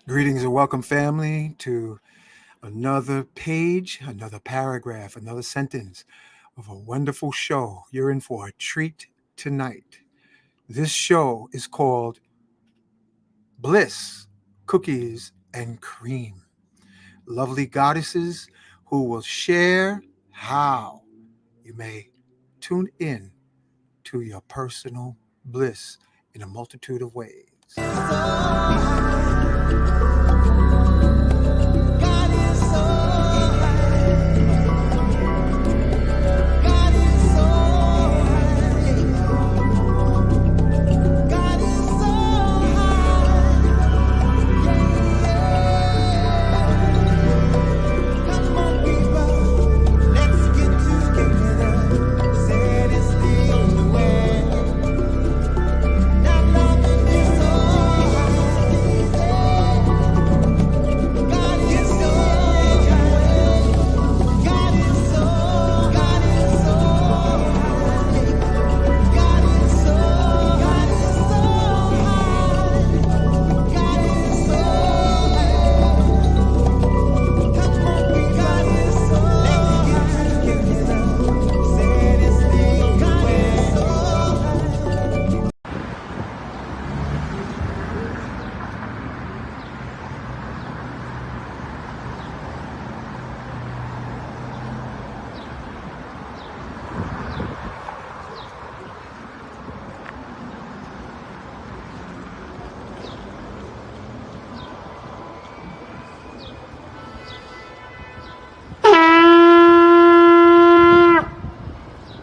Greetings and welcome, family, to another page, another paragraph, another sentence of a wonderful show. You're in for a treat tonight. This show is called Bliss, Cookies and Cream. Lovely goddesses who will share how you may tune in to your personal bliss in a multitude of ways.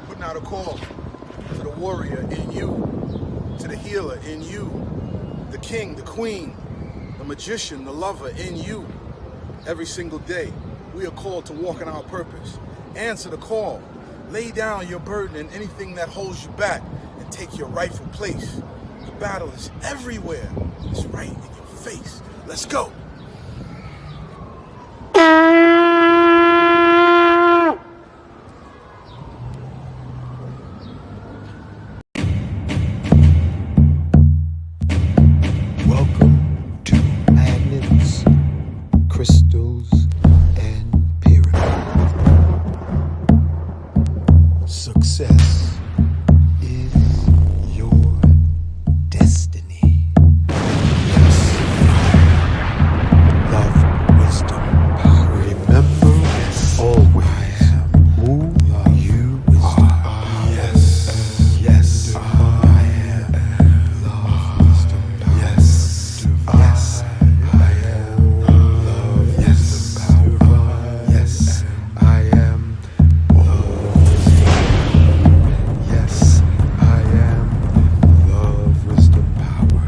Putting out a call to the warrior in you, to the healer in you, the king, the queen, the magician, the lover in you. Every single day, we are called to walk in our purpose. Answer the call. Lay down your burden and anything that holds you back and take your rightful place. The battle is everywhere. It's right in your face. Let's go. Welcome to Magnets, Crystals, and Pyramids. Success is your destiny. Yes. Love, wisdom, power. Remember, always who you are. Yes. Yes. I am. Love, wisdom, power. Yes. Yes. I am. Love, yes. Power. Yes. I am. Yes, I am love, wisdom, power.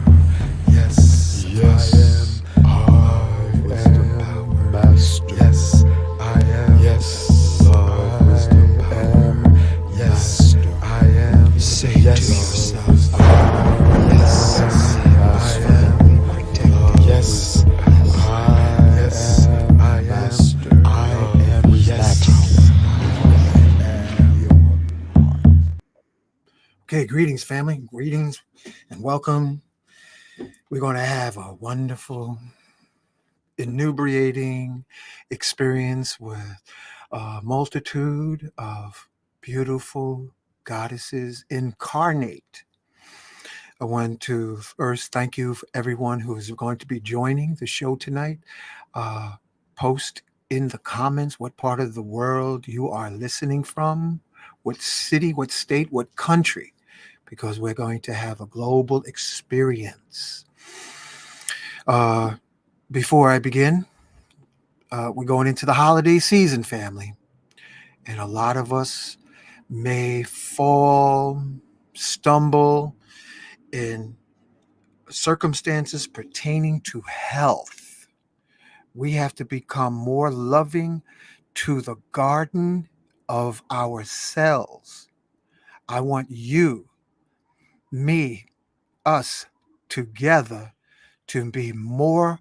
Yes, yes, I am love, wisdom, power. Master. Yes, I am. Yes, love, wisdom, power. Yes, I am. Say yes, to yourself. Yes, I am protected. Yes, I am master. I am relaxed. Okay, greetings, family. Greetings and welcome. We're going to have a wonderful, inebriating experience with a multitude of beautiful goddesses incarnate. I want to first thank you for everyone who is going to be joining the show tonight. Post in the comments what part of the world you are listening from, what city, what state, what country, because we're going to have a global experience. Before I begin, we're going into the holiday season, family. And a lot of us may fall, stumble in circumstances pertaining to health. We have to become more loving to the garden of ourselves. I want you, me, us together to be more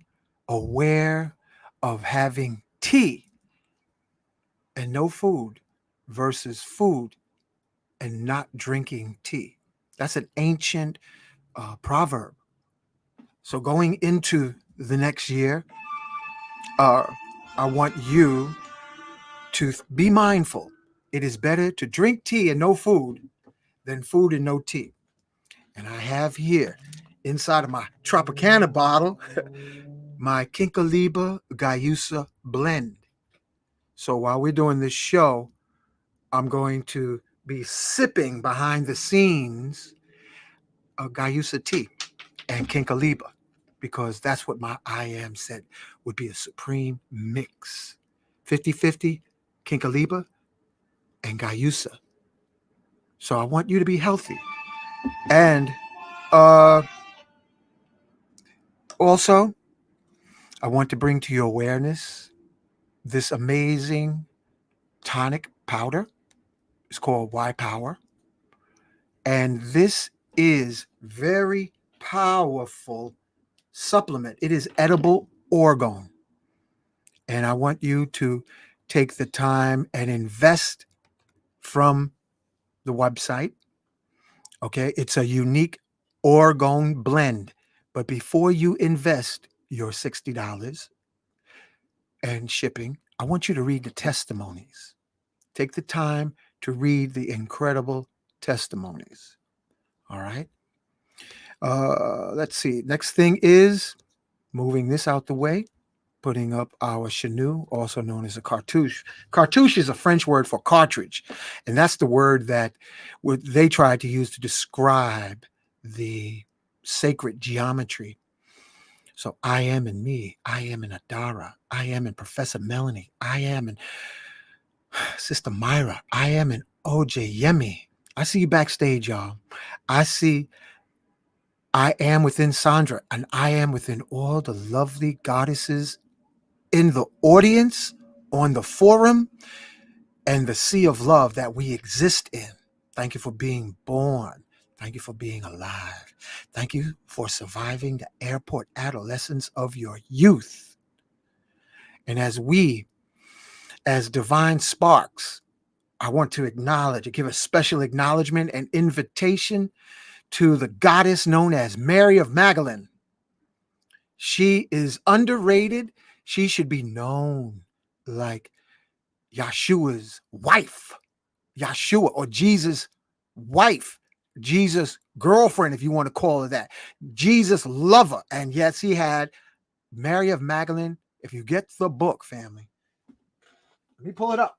aware of having tea and no food versus food and not drinking tea. That's an ancient proverb. So going into the next year, I want you to be mindful. It is better to drink tea and no food than food and no tea. And I have here inside of my Tropicana bottle my Kinkaliba Gayusa blend. So while we're doing this show, I'm going to be sipping behind the scenes of Gayusa tea and Kinkaliba, because that's what my I am said would be a supreme mix. 50-50 Kinkaliba and Gayusa. So I want you to be healthy. And also, I want to bring to your awareness this amazing tonic powder. It's called Y Power. And this is very powerful supplement. It is edible orgone. And I want you to take the time and invest from the website. Okay, it's a unique orgone blend. But before you invest your $60 and shipping, I want you to read the testimonies. Take the time to read the incredible testimonies. All right. Let's see. Next thing is moving this out the way, putting up our chenou, also known as a cartouche. Cartouche is a French word for cartridge, and that's the word that they tried to use to describe the sacred geometry. So I am in me, I am in Adara, I am in Professor Melanie, I am in Sister Myrah, I am in Ojeyemi. I see you backstage, y'all. I am within Sandra, and I am within all the lovely goddesses in the audience, on the forum, and the sea of love that we exist in. Thank you for being born. Thank you for being alive. Thank you for surviving the airport adolescence of your youth. And as we, as divine sparks, I want to acknowledge, give a special acknowledgement and invitation to the goddess known as Mary of Magdalene. She is underrated. She should be known like Yeshua's wife, Yeshua, or Jesus' wife, Jesus' girlfriend, if you want to call her that, Jesus' lover. And yes, he had Mary of Magdalene. If you get the book, family, let me pull it up.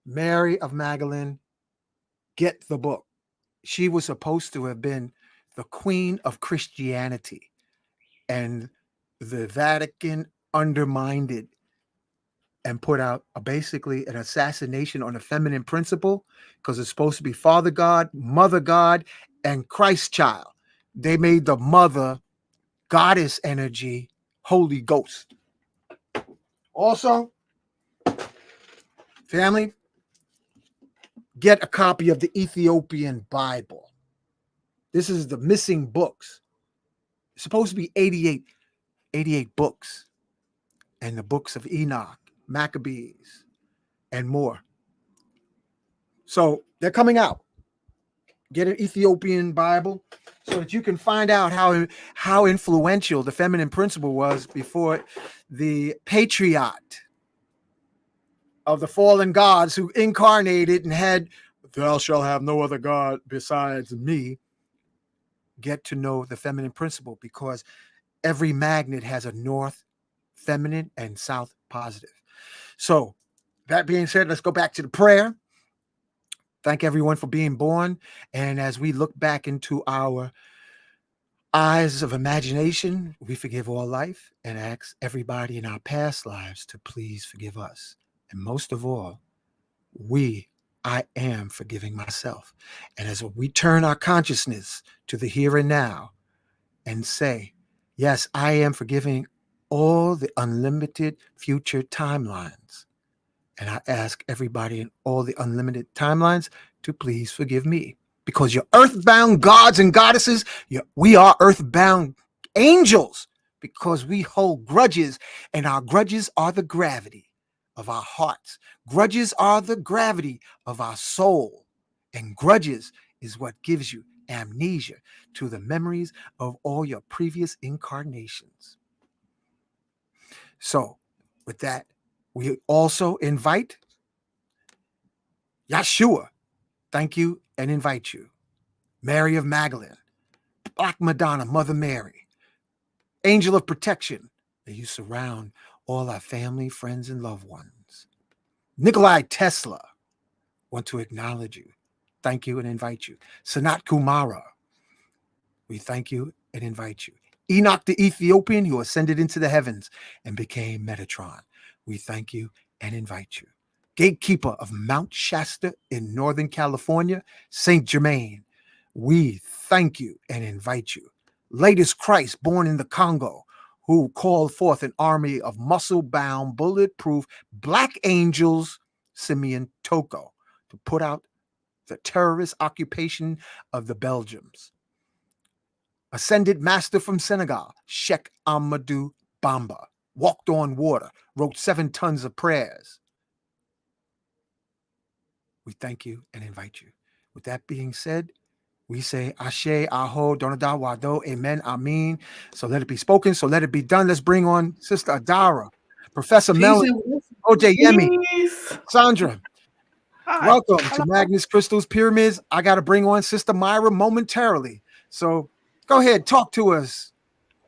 Mary of Magdalene, get the book. She was supposed to have been the queen of Christianity, and the Vatican undermined it and put out basically an assassination on a feminine principle, because it's supposed to be Father God, Mother God, and Christ child. They made the mother goddess energy, Holy Ghost. Also, family, get a copy of the Ethiopian Bible. This is the missing books. It's supposed to be 88 books, and the books of Enoch, Maccabees, and more. So they're coming out. Get an Ethiopian Bible so that you can find out how influential the feminine principle was before the patriarch of the fallen gods who incarnated and had, thou shalt have no other God besides me. Get to know the feminine principle, because every magnet has a north feminine and south positive. So that being said, let's go back to the prayer. Thank everyone for being born. And as we look back into our eyes of imagination, we forgive all life and ask everybody in our past lives to please forgive us. And most of all, I am forgiving myself. And as we turn our consciousness to the here and now and say, yes, I am forgiving all the unlimited future timelines. And I ask everybody in all the unlimited timelines to please forgive me, because you're earthbound gods and goddesses. We are earthbound angels, because we hold grudges, and our grudges are the gravity of our hearts. Grudges are the gravity of our soul, and grudges is what gives you amnesia to the memories of all your previous incarnations. So, with that, we also invite Yeshua, thank you, and invite you. Mary of Magdalene, Black Madonna, Mother Mary, Angel of Protection, that you surround all our family, friends, and loved ones. Nikolai Tesla, want to acknowledge you, thank you, and invite you. Sanat Kumara, we thank you and invite you. Enoch the Ethiopian, who ascended into the heavens and became Metatron, we thank you and invite you. Gatekeeper of Mount Shasta in Northern California, Saint Germain, we thank you and invite you. Latest Christ, born in the Congo, who called forth an army of muscle-bound, bulletproof black angels, Simeon Toko, to put out the terrorist occupation of the Belgians. Ascended master from Senegal, Sheikh Amadou Bamba, walked on water, wrote 7 tons of prayers. We thank you and invite you. With that being said, we say Ashe, Aho, Donada, Wado, Amen, Amen. So let it be spoken, so let it be done. Let's bring on Sister Adara, Professor Peace Melanie, and blessings. Ojeyemi, Peace. Sandra. Hi. Welcome to Hello. Magnus Crystals Pyramids. I got to bring on Sister Myrah momentarily. So go ahead, talk to us,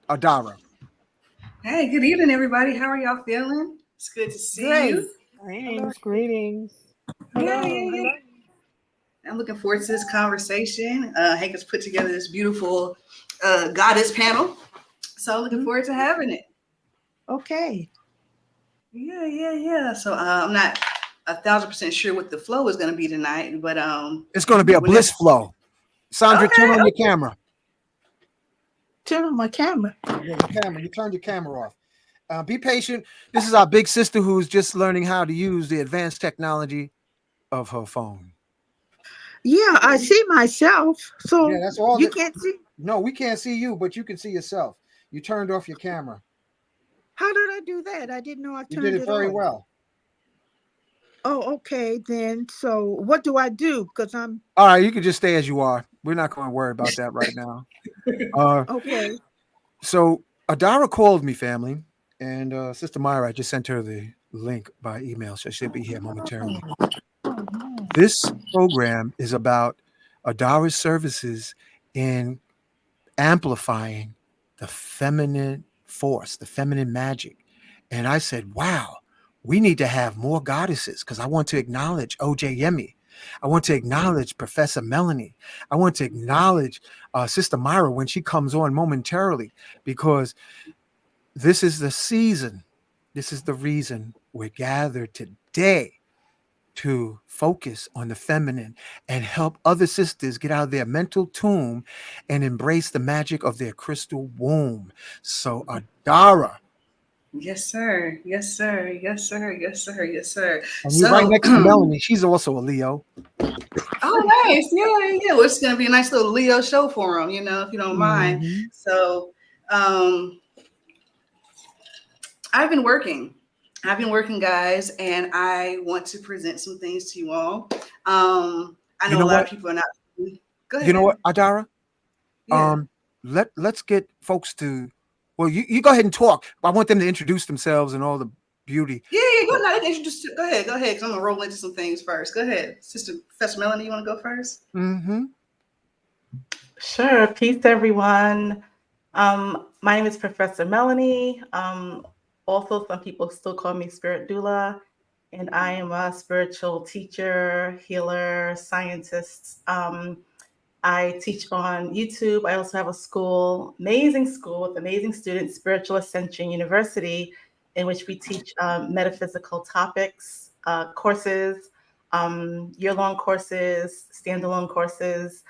Adara. Hey, good evening, everybody. How are y'all feeling? It's good to see you. Greetings. Yeah. I'm looking forward to this conversation. Hank has put together this beautiful goddess panel. So looking forward to having it. Okay. Yeah. So I'm not 1,000% sure what the flow is going to be tonight, but It's going to be a bliss flow. Sandra, Okay, turn on your camera. Turn on my camera. Yeah, the camera. You turned your camera off. Be patient. This is our big sister who's just learning how to use the advanced technology of her phone. Yeah, I see myself. So Yeah, that's all. you can't see. No, we can't see you, but you can see yourself. You turned off your camera. How did I do that? I didn't know I You turned did it very off. well. Oh, okay. Then so what do I do? Because I'm All right, you can just stay as you are. We're not going to worry about that right now. okay. So Adara called me, family, and Sister Myrah, I just sent her the link by email, so she'll be here momentarily. This program is about Adara's services in amplifying the feminine force, the feminine magic. And I said, wow, we need to have more goddesses because I want to acknowledge Ojeyemi. I want to acknowledge Professor Melanie. I want to acknowledge Sister Myrah when she comes on momentarily, because this is the season. This is the reason we're gathered today, to focus on the feminine and help other sisters get out of their mental tomb and embrace the magic of their crystal womb. So Adara. Yes, sir. And you're right So, next to Melanie. She's also a Leo. oh, nice. Yeah. Well, it's going to be a nice little Leo show for them, if you don't mind. Mm-hmm. So, I've been working, guys, and I want to present some things to you all. I know a lot of people are not. Go ahead. You know what, Adara? Yeah. Let's get folks to. Well, you go ahead and talk. I want them to introduce themselves and all the beauty. Yeah. Go ahead. Go ahead. Because I'm gonna roll into some things first. Go ahead, Sister Professor Melanie. You want to go first? Mm-hmm. Sure. Peace, everyone. My name is Professor Melanie. Also, some people still call me Spirit Doula, and I am a spiritual teacher, healer, scientist. I teach on YouTube. I also have a school, amazing school with amazing students, Spiritual Ascension University, in which we teach metaphysical topics, courses, year-long courses, standalone courses.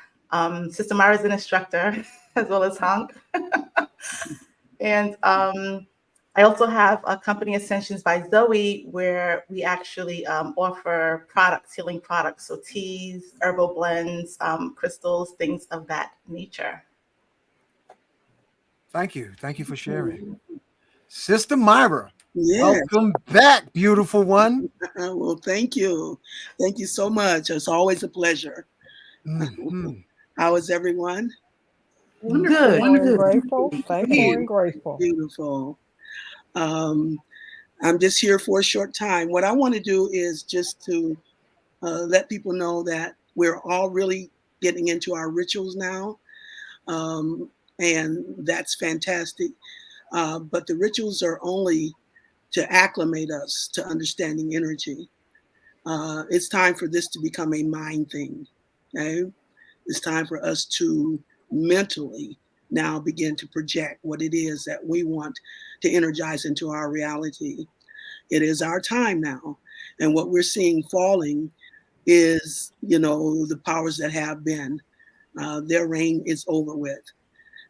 Sister Myrah is an instructor, as well as Hank. And I also have a company, Ascensions by Zoe, where we actually offer products, healing products, so teas, herbal blends, crystals, things of that nature. Thank you for sharing, Sister Myrah. Yeah. Welcome back, beautiful one. Well, thank you so much. It's always a pleasure. Mm-hmm. How is everyone? Wonderful. Good. Wonderful. Grateful, Thank thankful, you. and grateful. Beautiful. I'm just here for a short time. What I want to do is just to let people know that we're all really getting into our rituals now. And that's fantastic. But the rituals are only to acclimate us to understanding energy. It's time for this to become a mind thing. Okay? It's time for us to mentally now begin to project what it is that we want to energize into our reality. It is our time now. And what we're seeing falling is, the powers that have been. Their reign is over with.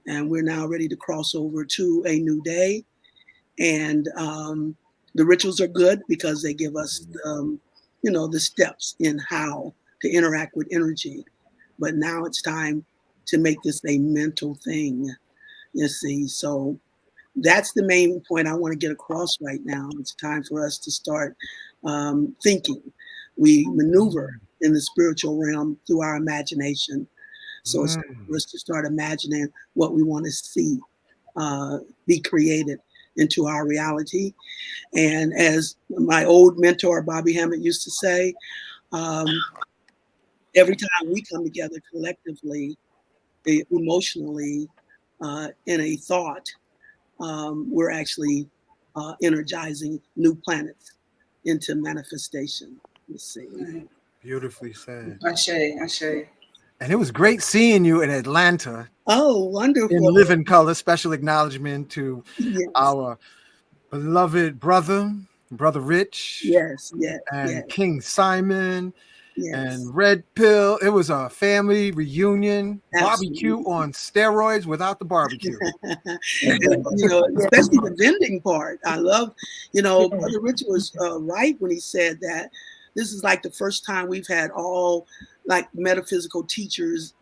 And we're now ready to cross over to a new day. And the rituals are good because they give us, the steps in how to interact with energy. But now it's time to make this a mental thing, you see. So that's the main point I want to get across right now. It's time for us to start thinking. We maneuver in the spiritual realm through our imagination. So it's time for us to start imagining what we want to see be created into our reality. And as my old mentor, Bobby Hammett, used to say, every time we come together collectively, emotionally, in a thought, we're actually energizing new planets into manifestation. Let's see. Beautifully said. Ashe. And it was great seeing you in Atlanta. Oh, wonderful. In living color. Special acknowledgement to Yes. our beloved brother Rich. Yes. And King Simon. Yes. And Red Pill. It was a family reunion. Absolutely. Barbecue on steroids without the barbecue. Especially the vending part. I love, Brother Rich was right when he said that this is like the first time we've had all like metaphysical teachers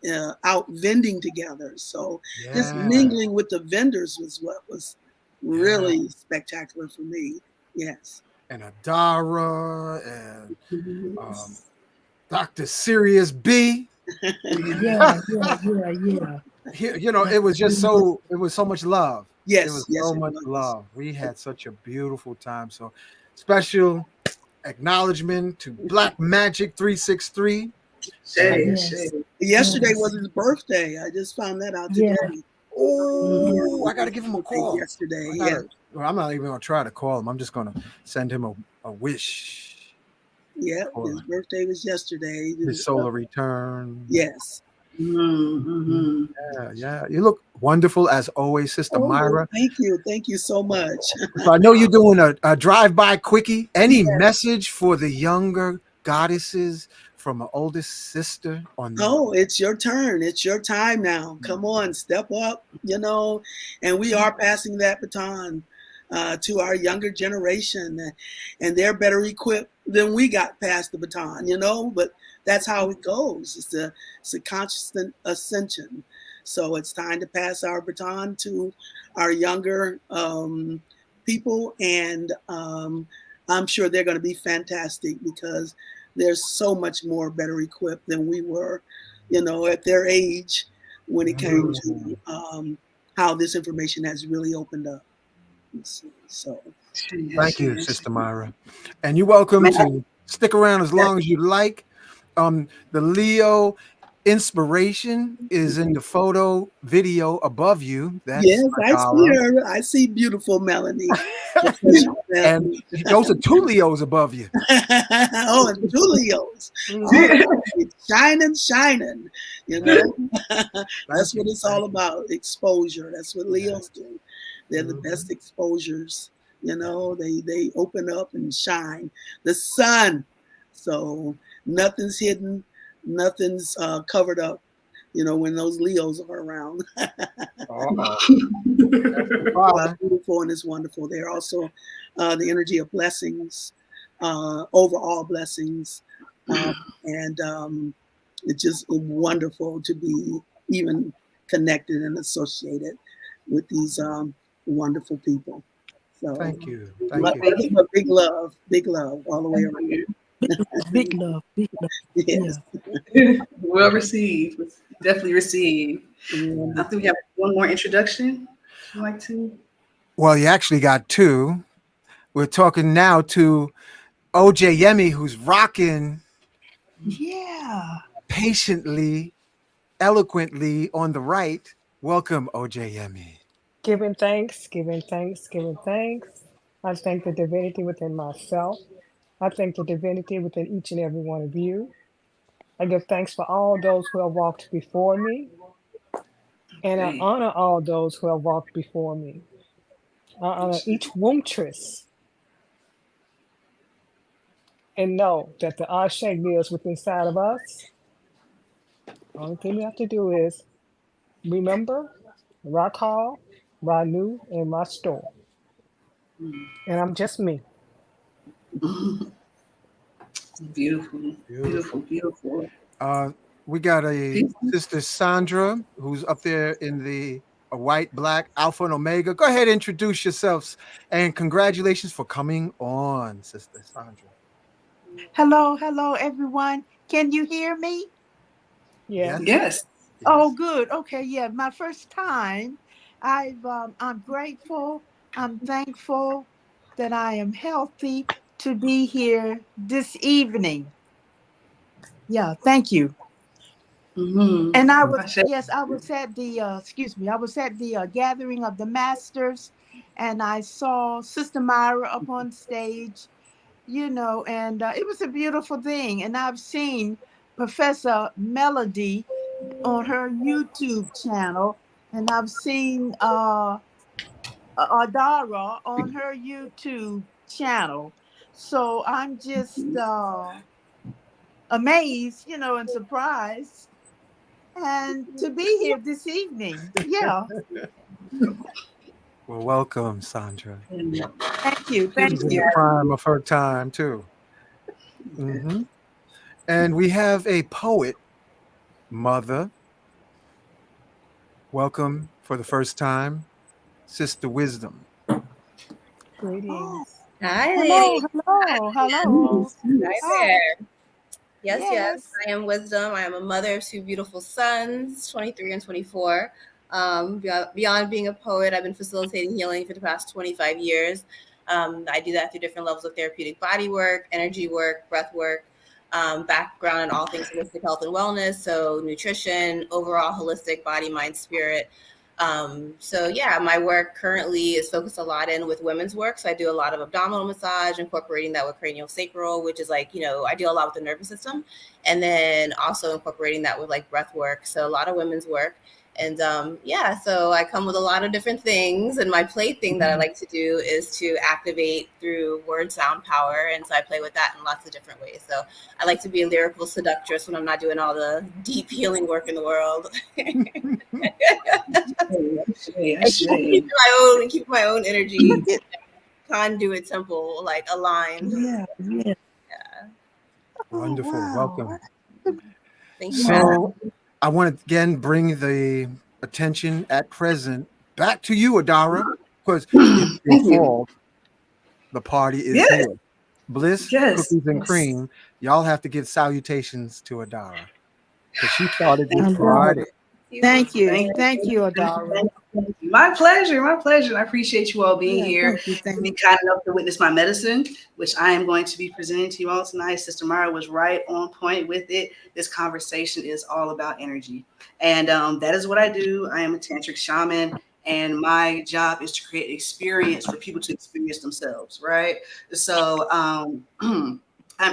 out vending together. So just mingling with the vendors was what was really spectacular for me. Yes. And Adara and Dr. Sirius B. Yeah. It was just it was so much love. Yes. It was so much love. We had such a beautiful time. So special acknowledgement to Black Magic 363. Yesterday was his birthday. I just found that out today. Oh, I got to give him a call. Yesterday, Well, I'm not even going to try to call him. I'm just going to send him a wish. Yeah, his birthday was yesterday. His solar return. Yes. Mm-hmm. Yeah. You look wonderful as always, Sister Myrah. Thank you so much. So I know you're doing a drive-by quickie. Any message for the younger goddesses from an oldest sister on it's your turn. It's your time now. Come on, step up, and we are passing that baton to our younger generation, and they're better equipped than we got past the baton, but that's how it goes. It's a constant ascension. So it's time to pass our baton to our younger people, and I'm sure they're going to be fantastic because they're so much more better equipped than we were, at their age when it came to how this information has really opened up. So thank you, Sister Myrah. And you're welcome to stick around as long as you like. The Leo inspiration is in the photo video above you. That's yes, I see her. I see beautiful Melanie. And those are two Leos above you. And two Leos. Shining. That's what it's all about. Exposure. That's what Leos do. They're the best exposures. They open up and shine. The sun. So nothing's hidden. Nothing's covered up, when those Leos are around. It's beautiful and it's wonderful. They're also the energy of blessings, overall blessings. And it's just wonderful to be even connected and associated with these wonderful people. So thank you. Big love all the way around. Big love. Yes. Well received. Definitely receive. I think we have one more introduction. Would you like to? Well, you actually got two. We're talking now to Ojeyemi, who's rocking Yeah. patiently, eloquently on the right. Welcome, Ojeyemi. Giving thanks, giving thanks, giving thanks. I thank the divinity within myself. I thank the divinity within each and every one of you. I give thanks for all those who have walked before me, and I Okay. honor all those who have walked before me. I honor each wombtress and know that the Ashe lives within inside of us. The only thing we have to do is remember, Rakal, Ranu, and my store. And I'm just me. Beautiful, beautiful, beautiful. We got a Peace. sister Sandra who's up there in the white, black, Alpha and Omega. Go ahead, introduce yourselves, and congratulations for coming on, Sister Sandra. Hello, hello, everyone. Can you hear me? Yeah. Yes. Yes. Oh, good. Okay, yeah. My first time. I'm grateful. I'm thankful that I am healthy to be here this evening. Yeah, thank you. Mm-hmm. And I Mm. was, yes, I was at the excuse me, I was at the gathering of the masters, and I saw Sister Myrah up on stage, and it was a beautiful thing. And I've seen Professor Melody on her YouTube channel, and I've seen Adara on her YouTube channel. So I'm just amazed, and surprised, and to be here this evening. Yeah, Well, welcome, Sandra. thank you, thank She's in the you. prime of her time too. Hmm. And we have a poet, Mother. Welcome for the first time, Sister Wizdom. Oh, Greetings. Hi, hello, ladies. hello, hello. Hi Hi. there. Yes, yes. Yes. I am Wizdom. I am a mother of two beautiful sons, 23 and 24. Beyond being a poet, I've been facilitating healing for the past 25 years. I do that through different levels of therapeutic body work, energy work, breath work, background in all things holistic health and wellness. So nutrition, overall holistic body, mind, spirit. So yeah, my work currently is focused a lot in with women's work. So I do a lot of abdominal massage, incorporating that with cranial sacral, which is like, I do a lot with the nervous system, and then also incorporating that with like breath work. So a lot of women's work. And yeah, so I come with a lot of different things. And my play thing that I like to do is to activate through word sound power. And so I play with that in lots of different ways. So I like to be a lyrical seductress when I'm not doing all the deep healing work in the world. Keep my own energy conduit temple like aligned. Yeah. Yeah. Wonderful. Wow. Welcome. Thank you. So I want to again bring the attention at present back to you, Adara, because it's your Thank you. fault. The party is Yes. here. Bliss, Yes. cookies and Yes. cream. Y'all have to give salutations to Adara because she started I this know. Friday. Thank you. Thank you. Thank you, Adara. My pleasure. My pleasure. I appreciate you all being Yeah, here. thank you, thank To be you. kind enough to witness my medicine, which I am going to be presenting to you all tonight. Sister Myrah was right on point with it. This conversation is all about energy. And that is what I do. I am a tantric shaman. And my job is to create experience for people to experience themselves, right? So I'm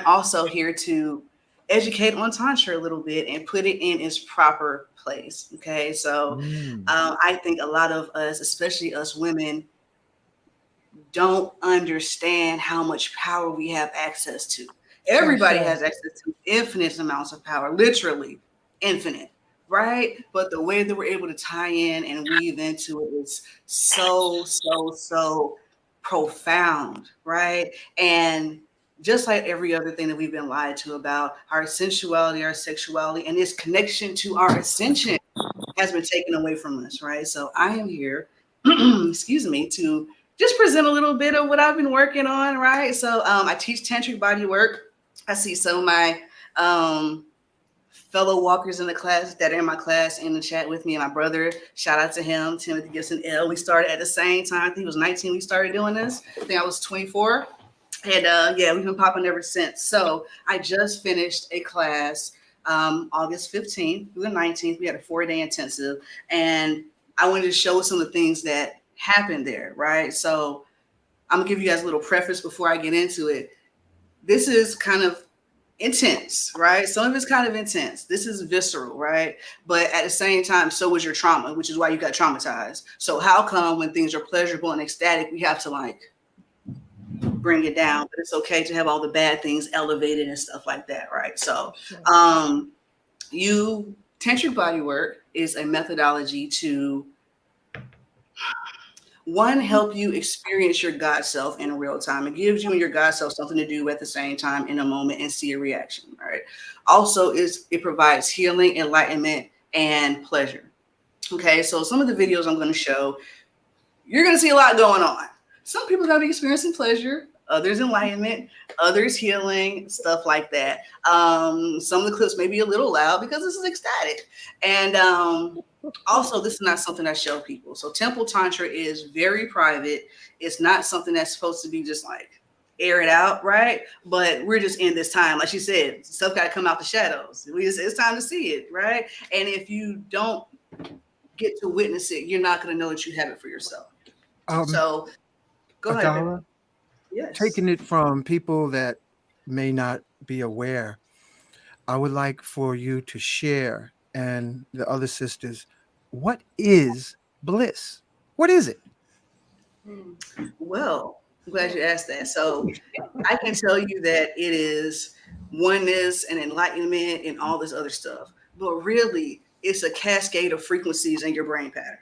also here to educate on Tantra a little bit and put it in its proper place. Okay. So I think a lot of us, especially us women, don't understand how much power we have access to. Everybody has access to infinite amounts of power, literally infinite, right? But the way that we're able to tie in and weave into it is so profound, right? And just like every other thing that we've been lied to about, our sensuality, our sexuality, and this connection to our ascension has been taken away from us, right? So I am here, excuse me, to just present a little bit of what I've been working on, right? So I teach tantric body work. I see some of my fellow walkers in the class that are in my class in the chat with me, and my brother, shout out to him, Timothy Gibson L. We started at the same time. I think he was 19. We started doing this. I think I was 24. And yeah, we've been popping ever since. So I just finished a class August 15th through the 19th. We had a 4-day intensive, and I wanted to show some of the things that happened there, right? So I'm gonna give you guys a little preface before I get into it. This is kind of intense, right? Some of it's kind of intense. This is visceral, right? But at the same time, so was your trauma, which is why you got traumatized. So how come when things are pleasurable and ecstatic, we have to like bring it down, but it's okay to have all the bad things elevated and stuff like that, right? So tantric body work is a methodology to one, help you experience your God self in real time. It gives you and your God self something to do at the same time in a moment and see a reaction, right? Also, it provides healing, enlightenment, and pleasure. Okay, so some of the videos I'm going to show, you're going to see a lot going on. Some people are going to be experiencing pleasure, others enlightenment, others healing, stuff like that. Some of the clips may be a little loud because this is ecstatic. And also, this is not something I show people. So Temple Tantra is very private. It's not something that's supposed to be just like air it out, right? But we're just in this time. Like she said, stuff got to come out the shadows. It's time to see it, right? And if you don't get to witness it, you're not going to know that you have it for yourself. So go ahead. Adara, yes. Taking it from people that may not be aware, I would like for you to share, and the other sisters, what is bliss? What is it? Well, I'm glad you asked that. So I can tell you that it is oneness and enlightenment and all this other stuff. But really, it's a cascade of frequencies in your brain pattern,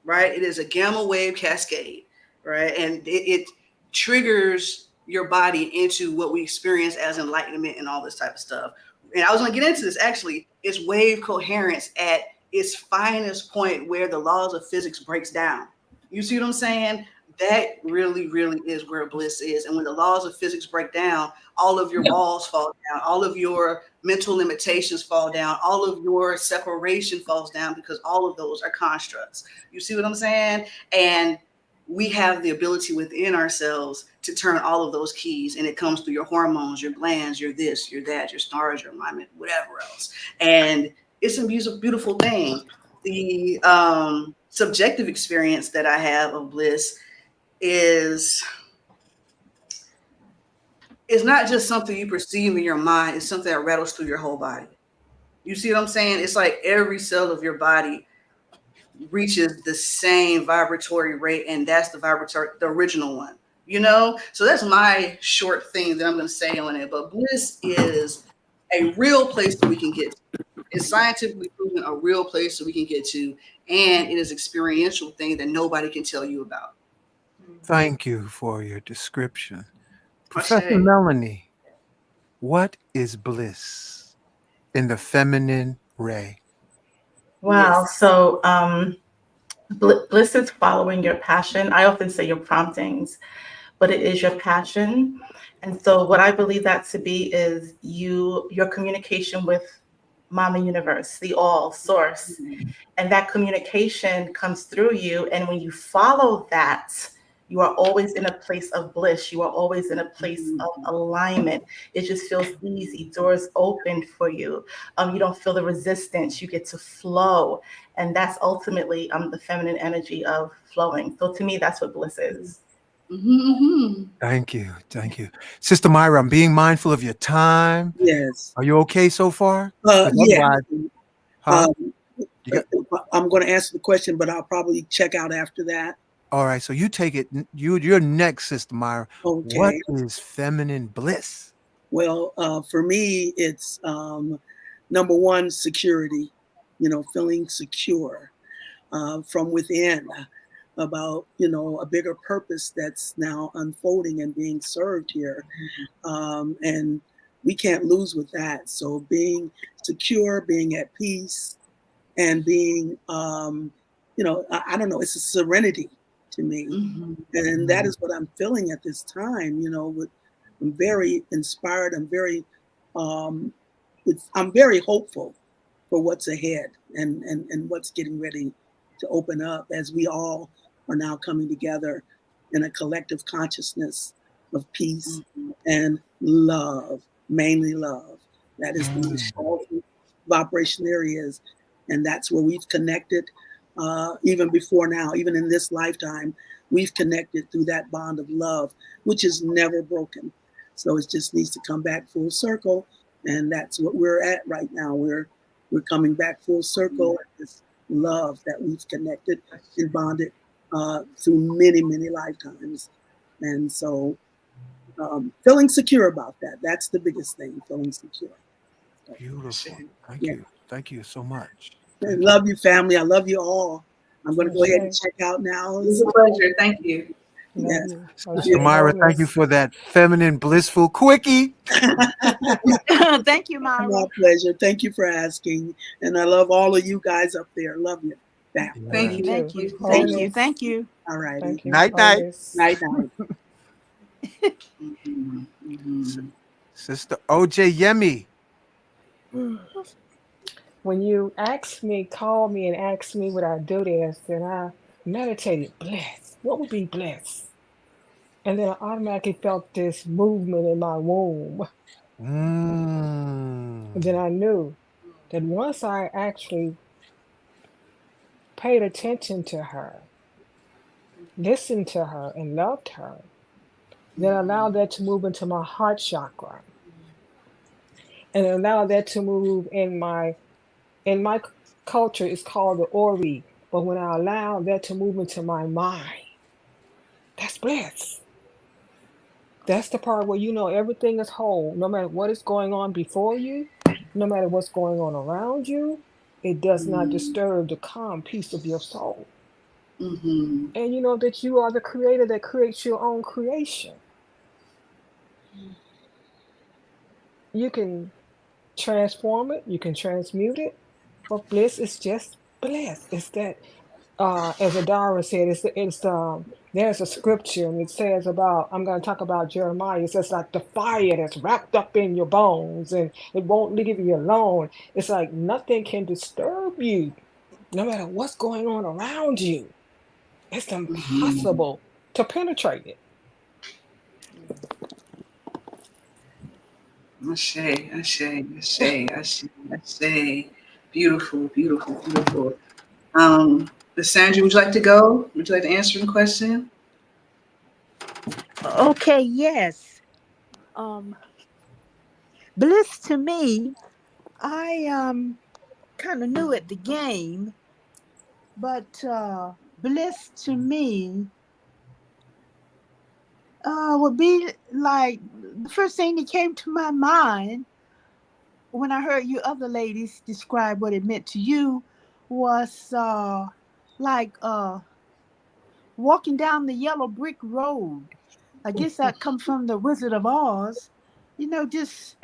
right? It is a gamma wave cascade, right? And it triggers your body into what we experience as enlightenment and all this type of stuff. And I was going to get into this, actually. It's wave coherence at its finest point where the laws of physics breaks down. You see what I'm saying? That really, really is where bliss is. And when the laws of physics break down, all of your walls fall down, all of your mental limitations fall down, all of your separation falls down, because all of those are constructs. You see what I'm saying? And we have the ability within ourselves to turn all of those keys, and it comes through your hormones, your glands, your this, your that, your stars, your alignment, whatever else. And it's a beautiful thing. The subjective experience that I have of bliss is not just something you perceive in your mind. It's something that rattles through your whole body. You see what I'm saying? It's like every cell of your body reaches the same vibratory rate, and that's the original one, you know? So that's my short thing that I'm going to say on it. But bliss is a real place that we can get to. It's scientifically proven a real place that we can get to, and it is an experiential thing that nobody can tell you about. Thank you for your description. Professor Professor Melanie, what is bliss in the feminine ray? Wow. Yes. So bliss is following your passion. I often say your promptings, but it is your passion. And so what I believe that to be is your communication with Mama Universe, the all source. And that communication comes through you. And when you follow that, you are always in a place of bliss. You are always in a place of alignment. It just feels easy. Doors open for you. You don't feel the resistance. You get to flow. And that's ultimately the feminine energy of flowing. So to me, that's what bliss is. Thank you. Thank you. Sister Myrah, I'm being mindful of your time. Yes. Are you okay so far? Yeah. Otherwise, I'm going to answer the question, but I'll probably check out after that. all right, so you take it. You're next, Sister Myrah. Okay. What is feminine bliss? Well, for me, it's number one, security. Feeling secure from within about a bigger purpose that's now unfolding and being served here, and we can't lose with that. So being secure, being at peace, and being I don't know, it's a serenity to me. And that is what I'm feeling at this time. I'm very inspired. I'm very I'm very hopeful for what's ahead and what's getting ready to open up as we all are now coming together in a collective consciousness of peace and love, mainly love. That is the most powerful vibration there is. And that's where we've connected even before now, even in this lifetime, we've connected through that bond of love, which is never broken. So it just needs to come back full circle. And that's what we're at right now. We're coming back full circle. This love that we've connected and bonded through many, many lifetimes. And so feeling secure about that. That's the biggest thing, feeling secure. So, Beautiful. Thank yeah. you. Thank you so much. I love you, family. I love you all. I'm going to go ahead and Okay. check out now. It was a pleasure. Thank you. Love Yes. you. Sister Myrah, thank you for that feminine, blissful quickie. Thank you, Myra. My pleasure. Thank you for asking. And I love all of you guys up there. Love you. Bam. Thank you. Thank you. Wholeness. Thank you. Thank you. All righty. Thank you. Night, night. Wholeness. Night, night. Sister Ojeyemi. When you asked me, called me and asked me would I do this, then I meditated, bliss. What would be bliss? And then I automatically felt this movement in my womb. And then I knew that once I actually paid attention to her, listened to her, and loved her, then allowed that to move into my heart chakra. And allowed that to move in my culture, it's called the Ori. But when I allow that to move into my mind, that's bliss. That's the part where you know everything is whole, no matter what is going on before you, no matter what's going on around you, it does not disturb the calm peace of your soul. And you know that you are the creator that creates your own creation. You can transform it, you can transmute it, but bliss is just bliss. It's that as Adara said, there's a scripture and it says about, I'm going to talk about Jeremiah. It says like the fire that's wrapped up in your bones and it won't leave you alone. It's like nothing can disturb you, no matter what's going on around you. It's impossible to penetrate it. Ashe. Beautiful, beautiful, beautiful. Sandra, would you like to go? Would you like to answer the question? Okay, yes. Bliss to me, I kind of new at the game, but bliss to me would be like the first thing that came to my mind when I heard you other ladies describe what it meant to you was like walking down the yellow brick road. I guess that comes from the Wizard of Oz. You know, just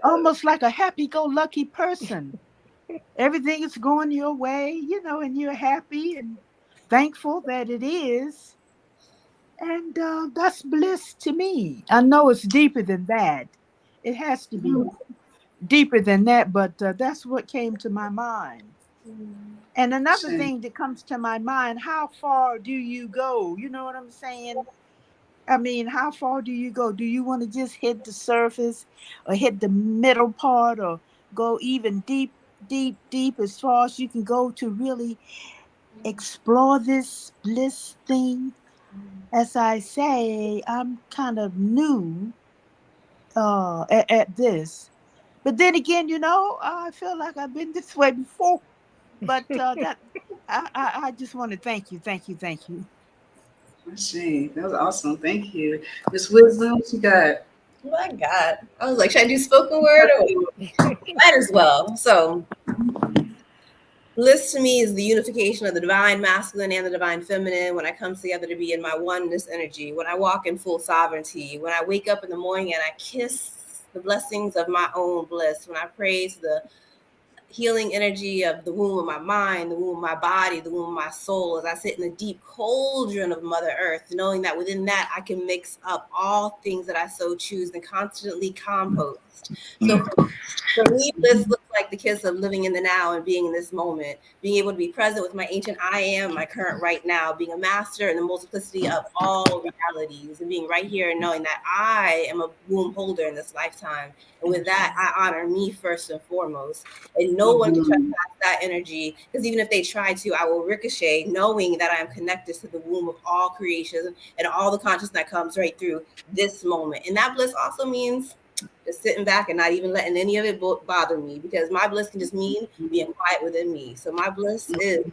almost like a happy-go-lucky person. Everything is going your way, you know, and you're happy and thankful that it is. And that's bliss to me. I know it's deeper than that. It has to be deeper than that, but that's what came to my mind. And another thing that comes to my mind, how far do you go? You know what I'm saying? I mean, how far do you go? Do you want to just hit the surface or hit the middle part or go even deep, deep, deep as far as you can go to really explore this bliss thing? As I say, I'm kind of new at this. But then again, you know, I feel like I've been this way before. But that I just want to thank you. Ashe, that was awesome. Thank you. Miss Wisdom, what you got? Oh my God. I was like, should I do spoken word or might as well? So bliss to me is the unification of the divine masculine and the divine feminine when I come together to be in my oneness energy, when I walk in full sovereignty, when I wake up in the morning and I kiss the blessings of my own bliss, when I praise the healing energy of the womb of my mind, the womb of my body, the womb of my soul, as I sit in the deep cauldron of Mother Earth, knowing that within that I can mix up all things that I so choose and constantly compost. So for me, Bliss looks like the kiss of living in the now and being in this moment, being able to be present with my ancient I am, my current right now, being a master in the multiplicity of all realities, and being right here and knowing that I am a womb holder in this lifetime. And with that, I honor me first and foremost. And no one can trespass that energy, because even if they try to, I will ricochet, knowing that I am connected to the womb of all creation and all the consciousness that comes right through this moment. And that bliss also means just sitting back and not even letting any of it bother me, because my bliss can just mean being quiet within me. So my bliss is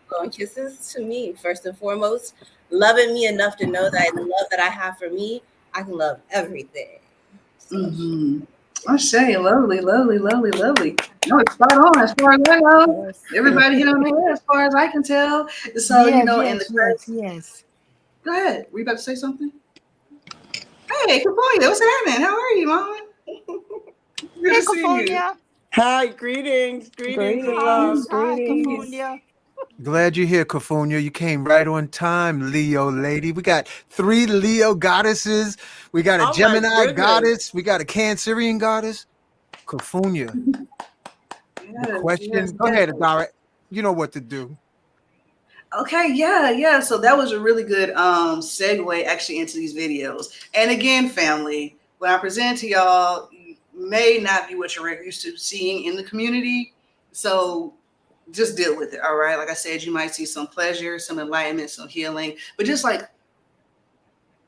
blowing kisses to me first and foremost, loving me enough to know that the love that I have for me, I can love everything. So. I say, lovely, lovely, lovely, lovely. No, it's spot on as far as I know. Yes. Everybody hit on the head as far as I can tell. So, Yes, in yes, the yes, yes. go ahead. Were you about to say something? Hey, Kapoya, what's happening? How are you, Mama? Good Hey, to see you. Kafunya. Hi, greetings and love. Greetings, Hi, greetings. Kafunya. Glad you're here, Kafunya. You came right on time, Leo lady. We got 3 Leo goddesses. We got a Oh my Gemini goodness. goddess. We got a Cancerian goddess. Kafunya. The Yes, yes, question. Go yes. ahead, Adara. You know what to do. Okay, yeah. So that was a really good segue actually into these videos. And again, family, when I present to y'all, may not be what you're used to seeing in the community. So just deal with it. All right. Like I said, you might see some pleasure, some enlightenment, some healing, but just like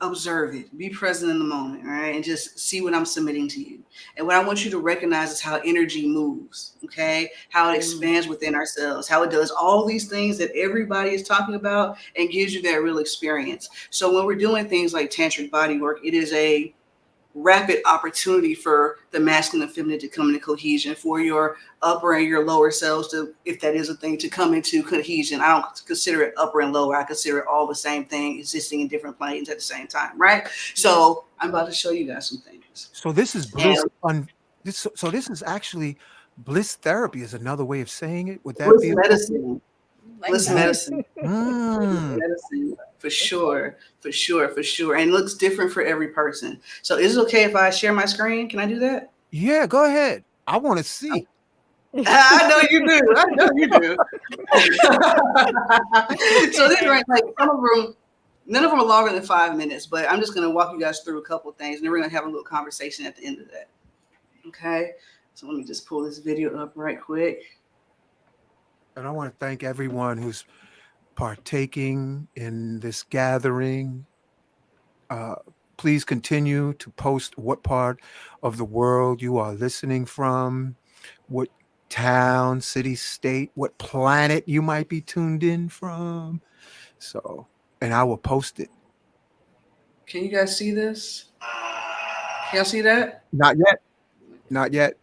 observe it, be present in the moment, all right, and just see what I'm submitting to you. And what I want you to recognize is how energy moves, okay, how it expands within ourselves, how it does all these things that everybody is talking about and gives you that real experience. So when we're doing things like tantric body work, it is a rapid opportunity for the masculine and feminine to come into cohesion, for your upper and your lower selves to, if that is a thing, to come into cohesion. I don't consider it upper and lower. I consider it all the same thing existing in different planes at the same time, right? So I'm about to show you guys some things. So this is bliss on this. So this is actually bliss therapy is another way of saying it. Would that Bliss be medicine. Like Bliss that. medicine. Mm. Medicine, for sure. And it looks different for every person. So is it okay if I share my screen? Can I do that? Yeah, go ahead. I want to see. I know you do. So this right, like some of them, none of them are longer than 5 minutes, but I'm just going to walk you guys through a couple of things, and then we're going to have a little conversation at the end of that. Okay. So let me just pull this video up right quick. And I want to thank everyone who's partaking in this gathering. Please continue to post what part of the world you are listening from, what town, city, state, what planet you might be tuned in from. So, and I will post it. Can you guys see this? Can y'all see that? Not yet. Not yet.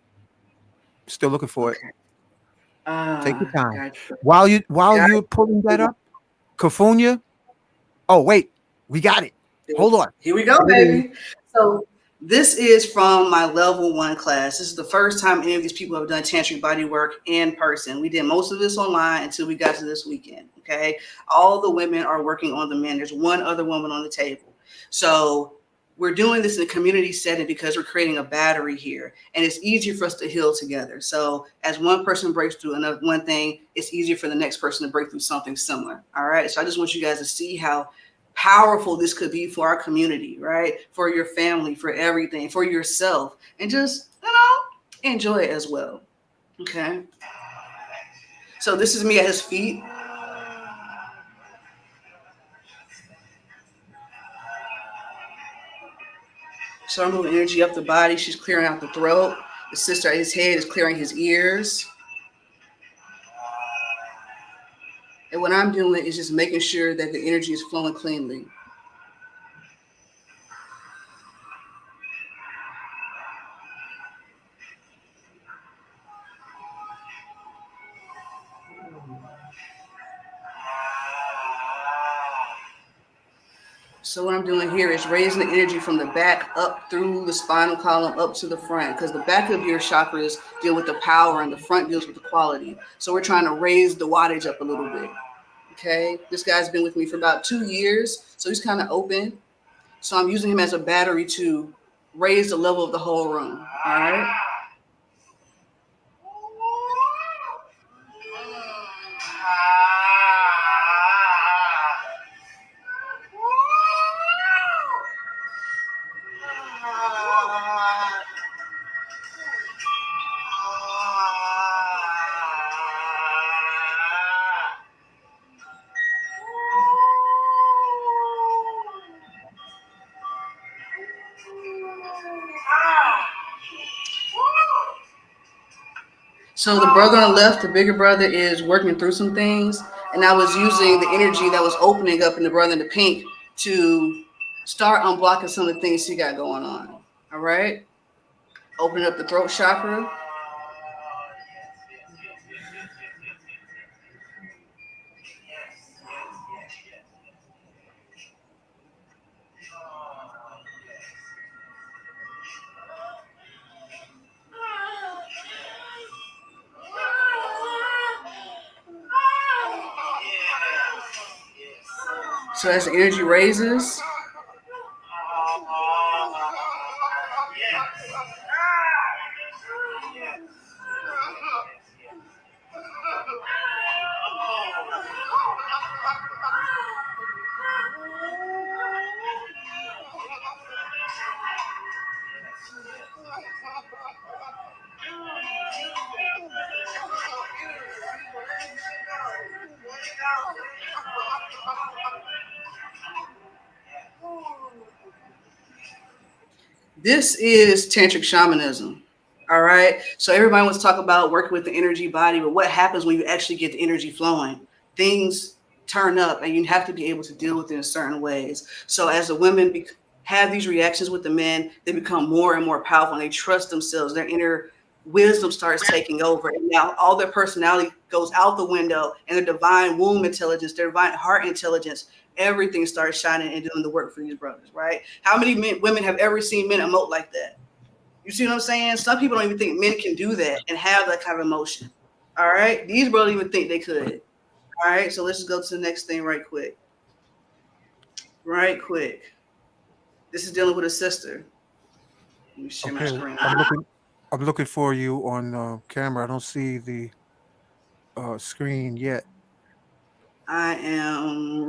Still looking for it. Take your time. Gotcha. While you're pulling that up, Kafunya. Oh, wait, we got it. Hold on. Here we go, baby. So this is from my level 1 class. This is the first time any of these people have done tantric body work in person. We did most of this online until we got to this weekend. Okay. All the women are working on the men. There's one other woman on the table. So we're doing this in a community setting because we're creating a battery here, and it's easier for us to heal together. So as one person breaks through another one thing, it's easier for the next person to break through something similar. All right. So I just want you guys to see how powerful this could be for our community, right? For your family, for everything, for yourself, and just, enjoy it as well. Okay. So this is me at his feet. So I'm moving energy up the body. She's clearing out the throat. The sister at his head is clearing his ears. And what I'm doing is just making sure that the energy is flowing cleanly. So what I'm doing here is raising the energy from the back up through the spinal column up to the front, because the back of your chakras deal with the power and the front deals with the quality. So we're trying to raise the wattage up a little bit. Okay, this guy's been with me for about 2 years, so he's kind of open. So I'm using him as a battery to raise the level of the whole room. All right. So the brother on the left, the bigger brother, is working through some things, and I was using the energy that was opening up in the brother in the pink to start unblocking some of the things he got going on. All right, opening up the throat chakra. So as the energy raises, this is tantric shamanism. All right. So everybody wants to talk about working with the energy body, but what happens when you actually get the energy flowing? Things turn up, and you have to be able to deal with it in certain ways. So as the women have these reactions with the men, they become more and more powerful, and they trust themselves. Their inner wisdom starts taking over, and now all their personality goes out the window, and their divine womb intelligence, their divine heart intelligence, everything starts shining and doing the work for these brothers, right? How many women have ever seen men emote like that? You see what I'm saying? Some people don't even think men can do that and have that kind of emotion. All right. These brothers even think they could. All right. So let's just go to the next thing right quick. Right quick. This is dealing with a sister. Let me share my Okay, screen. I'm looking for you on camera. I don't see the screen yet. I am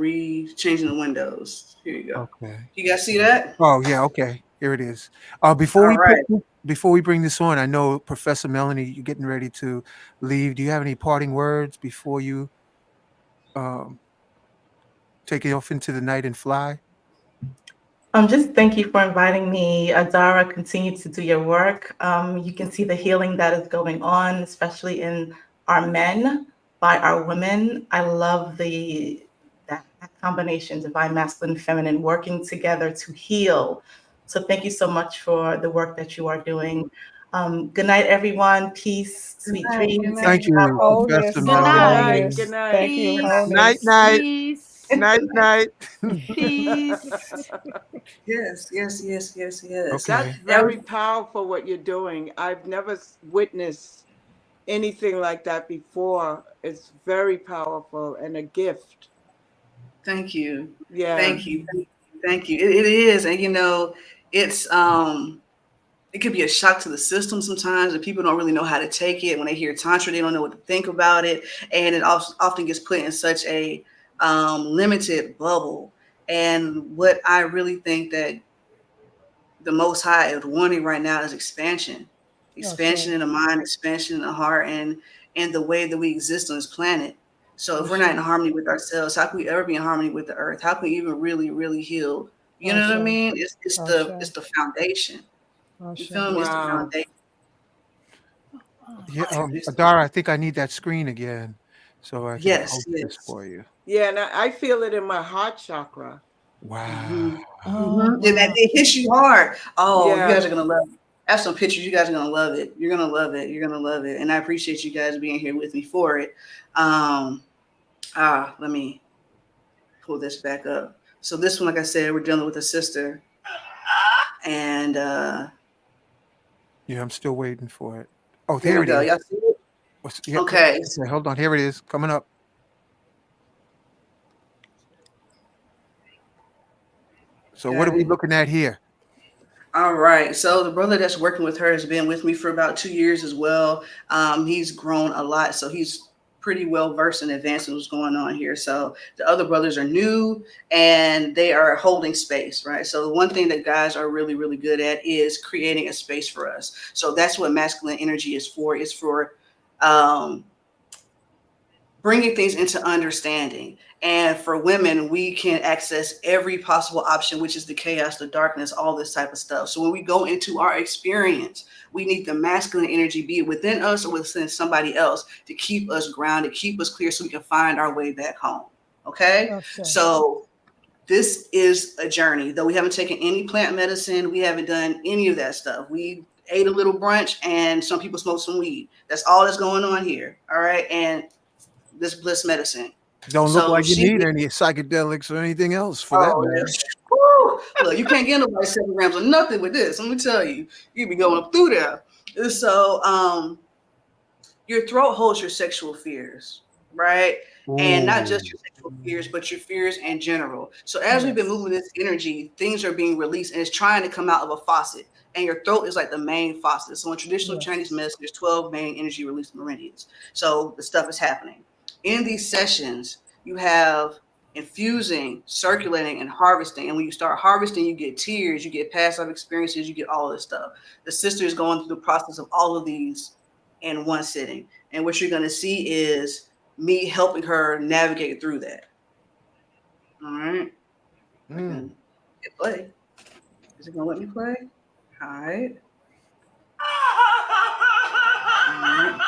changing the windows. Here you go. Okay. You guys see that? Oh yeah. Okay. Here it is. All right. Before we bring this on, I know Professor Melanie, you're getting ready to leave. Do you have any parting words before you um, take it off into the night and fly? Just thank you for inviting me. Adara, continue to do your work. You can see the healing that is going on, especially in our men by our women. I love that combination, divine masculine, feminine, working together to heal. So thank you so much for the work that you are doing. Good night, everyone. Peace, sweet dreams. Thank you, Wholeness. Professor Good Melanie. night. Good Wholeness. night. Thank you. Peace, Night, Wholeness. night, peace, night, night. peace. Yes, yes, yes, yes, yes. Okay. That's very powerful what you're doing. I've never witnessed anything like that before. It's very powerful and a gift. Thank you. Yeah. Thank you. Thank you. It is. And it's it could be a shock to the system sometimes, and people don't really know how to take it. When they hear tantra, they don't know what to think about it, and it often gets put in such a limited bubble. And what I really think that the Most High is wanting right now is expansion in the mind, expansion in the heart, and the way that we exist on this planet. So if we're not in harmony with ourselves, how can we ever be in harmony with the earth? How can we even really, really heal? You know what I mean? It's the foundation. You feel me? It's the Wow. foundation. Yeah, Adara, I think I need that screen again so I can Yes, post this yes. for you. Yeah, and I feel it in my heart chakra. Wow. It hits you hard. Oh, you Yeah. guys are gonna love it. I have some pictures. You guys are gonna love it. You're gonna love it. You're gonna love it. And I appreciate you guys being here with me for it. Let me pull this back up. So this one, like I said, we're dealing with a sister. And Yeah, I'm still waiting for it. Oh, here there we it go. is. Y'all see it? Yeah, Okay. okay, hold on. Here it is. Coming up. So what are we looking at here? All right. So the brother that's working with her has been with me for about 2 years as well. He's grown a lot, so he's pretty well versed in advance in what's going on here. So the other brothers are new and they are holding space, right? So the one thing that guys are really, really good at is creating a space for us. So that's what masculine energy is for. It's for bringing things into understanding. And for women, we can access every possible option, which is the chaos, the darkness, all this type of stuff. So when we go into our experience, we need the masculine energy, be it within us or within somebody else, to keep us grounded, keep us clear so we can find our way back home. Okay? So this is a journey. Though we haven't taken any plant medicine, we haven't done any of that stuff. We ate a little brunch and some people smoked some weed. That's all that's going on here. All right. And this Bliss medicine. Don't look like you need any psychedelics or anything else for that matter. Look, you can't get nobody 7 grams of nothing with this. Let me tell you, you be going up through there. So, your throat holds your sexual fears, right? Ooh. And not just your sexual fears, but your fears in general. So as we've been moving this energy, things are being released and it's trying to come out of a faucet. And your throat is like the main faucet. So in traditional Chinese medicine, there's 12 main energy release meridians. So the stuff is happening. In these sessions, you have infusing, circulating, and harvesting. And when you start harvesting, you get tears, you get past life experiences, you get all this stuff. The sister is going through the process of all of these in one sitting. And what you're going to see is me helping her navigate through that. All right. Hit play. Is it going to let me play? All right. All right.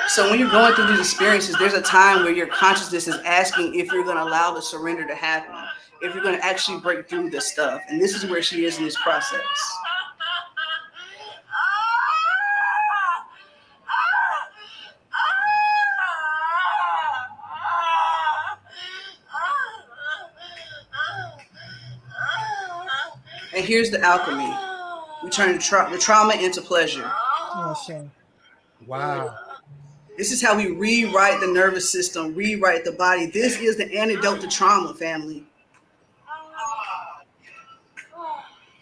So when you're going through these experiences, there's a time where your consciousness is asking if you're going to allow the surrender to happen, if you're going to actually break through this stuff. And this is where she is in this process. And here's the alchemy. We turn the trauma into pleasure. Wow. This is how we rewrite the nervous system, rewrite the body. This is the antidote to trauma, family.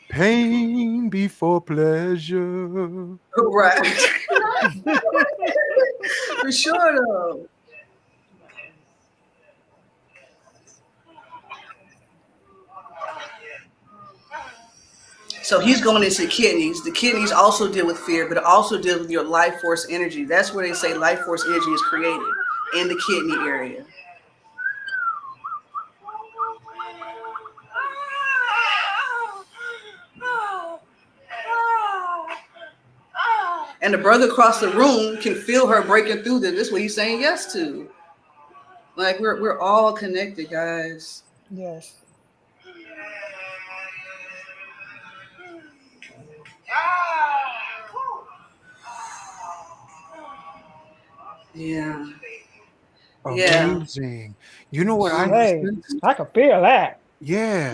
Pain before pleasure. Right. For sure, though. So he's going into the kidneys. The kidneys also deal with fear, but it also deals with your life force energy. That's where they say life force energy is created, in the kidney area. And the brother across the room can feel her breaking through this. This is what he's saying yes to. Like we're all connected, guys. Yes. Yeah. Amazing. You know what I can feel that. Yeah.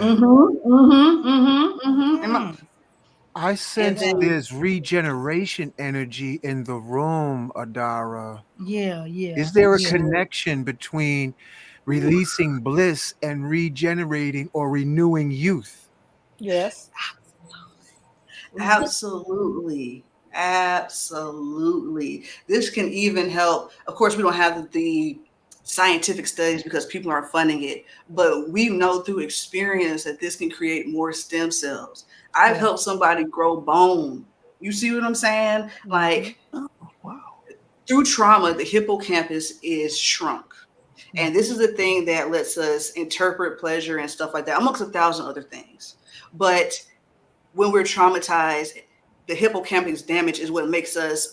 I sense there's regeneration energy in the room, Adara. Yeah. Is there a connection between releasing bliss and regenerating or renewing youth? Yes. Absolutely. This can even help. Of course, we don't have the scientific studies because people aren't funding it, but we know through experience that this can create more stem cells. I've helped somebody grow bone. You see what I'm saying? Like, through trauma, the hippocampus is shrunk. And this is the thing that lets us interpret pleasure and stuff like that, amongst 1,000 other things. But when we're traumatized, the hippocampus damage is what makes us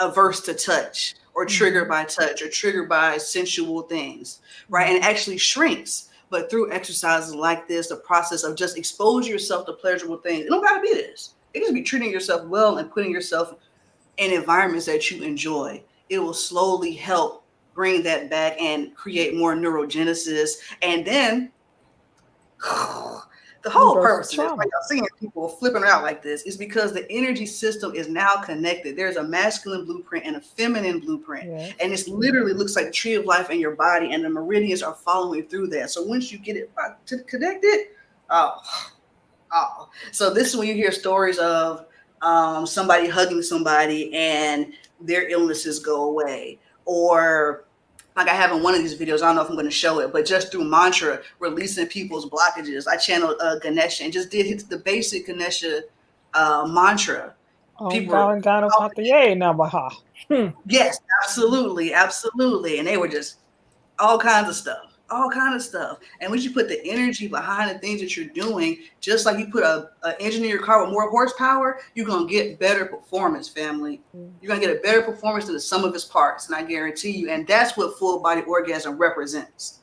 averse to touch or triggered by touch or triggered by sensual things, right? And it actually shrinks. But through exercises like this, the process of just expose yourself to pleasurable things, it don't gotta be this. It can be treating yourself well and putting yourself in environments that you enjoy. It will slowly help bring that back and create more neurogenesis. And then the whole Reverse purpose of this, why trauma. y'all seeing people flipping out like this, is because the energy system is now connected. There's a masculine blueprint and a feminine blueprint. Yes. And it literally looks like the tree of life in your body, and the meridians are following through that. So once you get it connected, oh. So this is when you hear stories of somebody hugging somebody and their illnesses go away. Or like I have in one of these videos, I don't know if I'm going to show it, but just through mantra, releasing people's blockages. I channeled Ganesha and just did hit the basic Ganesha mantra. People were, yes, absolutely, absolutely. And they were just all kinds of stuff. And once you put the energy behind the things that you're doing, just like you put an engine in your car with more horsepower, you're going to get better performance, family. You're going to get a better performance than the sum of its parts. And I guarantee you. And that's what full body orgasm represents.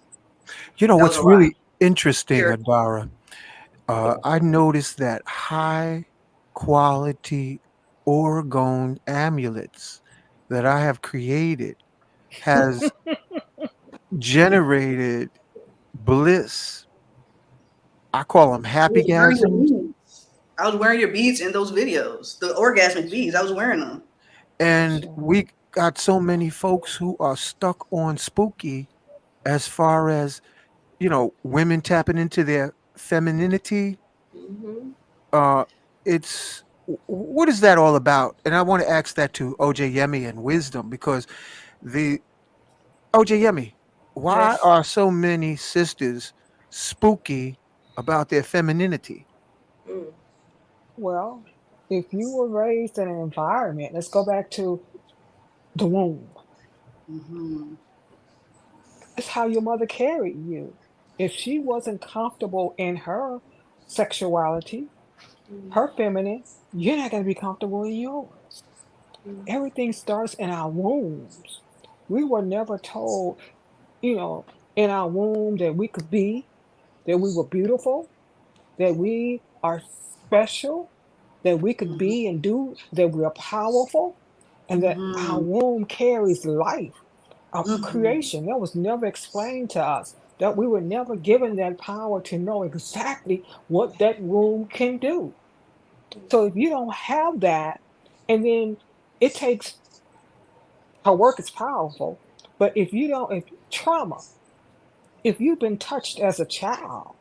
You know, what's really interesting, Adara, I noticed that high quality orgone amulets that I have created has generated bliss. I call them happy gasms. I was wearing your beads in those videos, the orgasmic beads. I was wearing them. And we got so many folks who are stuck on spooky as far as, you know, women tapping into their femininity. It's what is that all about? And I want to ask that to Ojeyemi and Wizdom, because the Ojeyemi, why are so many sisters spooky about their femininity? Well, if you were raised in an environment, let's go back to the womb. It's how your mother carried you. If she wasn't comfortable in her sexuality, her feminine, you're not going to be comfortable in yours. Everything starts in our wombs. We were never told, you know, in our womb that we could be, that we were beautiful, that we are special, that we could be and do, that we are powerful, and that our womb carries life of creation. That was never explained to us, that we were never given that power to know exactly what that womb can do. So if you don't have that, and then it takes, her work is powerful, but if you don't, if trauma, if you've been touched as a child,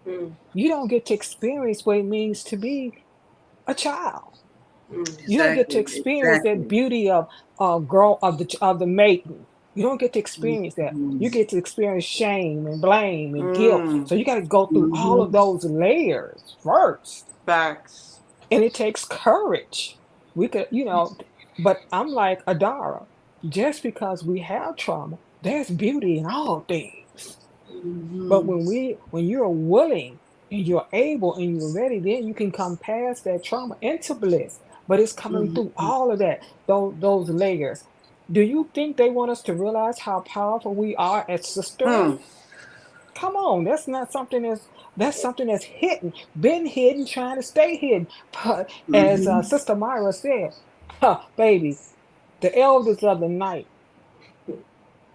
you don't get to experience what it means to be a child. You don't get to experience that beauty of girl of the maiden. You don't get to experience that. You get to experience shame and blame and guilt. So you got to go through all of those layers first. Facts. And it takes courage. We could, you know, but I'm like Adara. Just because we have trauma, there's beauty in all things. But when you're willing and you're able and you're ready, then you can come past that trauma into bliss. But it's coming through all of that, those layers. Do you think they want us to realize how powerful we are as sisters? Come on, that's not something that's something that's hidden, been hidden, trying to stay hidden. But as Sister Myrah said, baby, the elders of the night,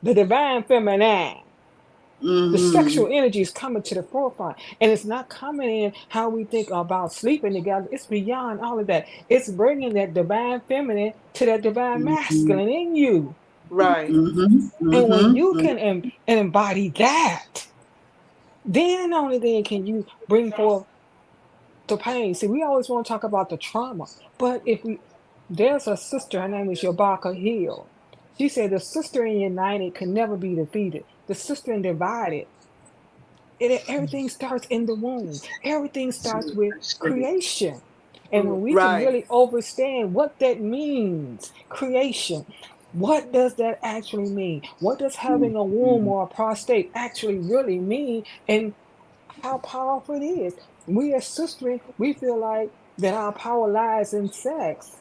the divine feminine, the sexual energy is coming to the forefront, and it's not coming in how we think about sleeping together. It's beyond all of that. It's bringing that divine feminine to that divine masculine in you. Right. And when you can embody that, then only then can you bring forth the pain. See, we always want to talk about the trauma, but there's a sister, her name is Yobaka Hill. She said the sister in united can never be defeated. The sister in divided, everything starts in the womb. Everything starts with creation. And when we can really understand what that means, creation, what does that actually mean? What does having a womb or a prostate actually really mean? And how powerful it is. We as sisters, we feel like that our power lies in sex.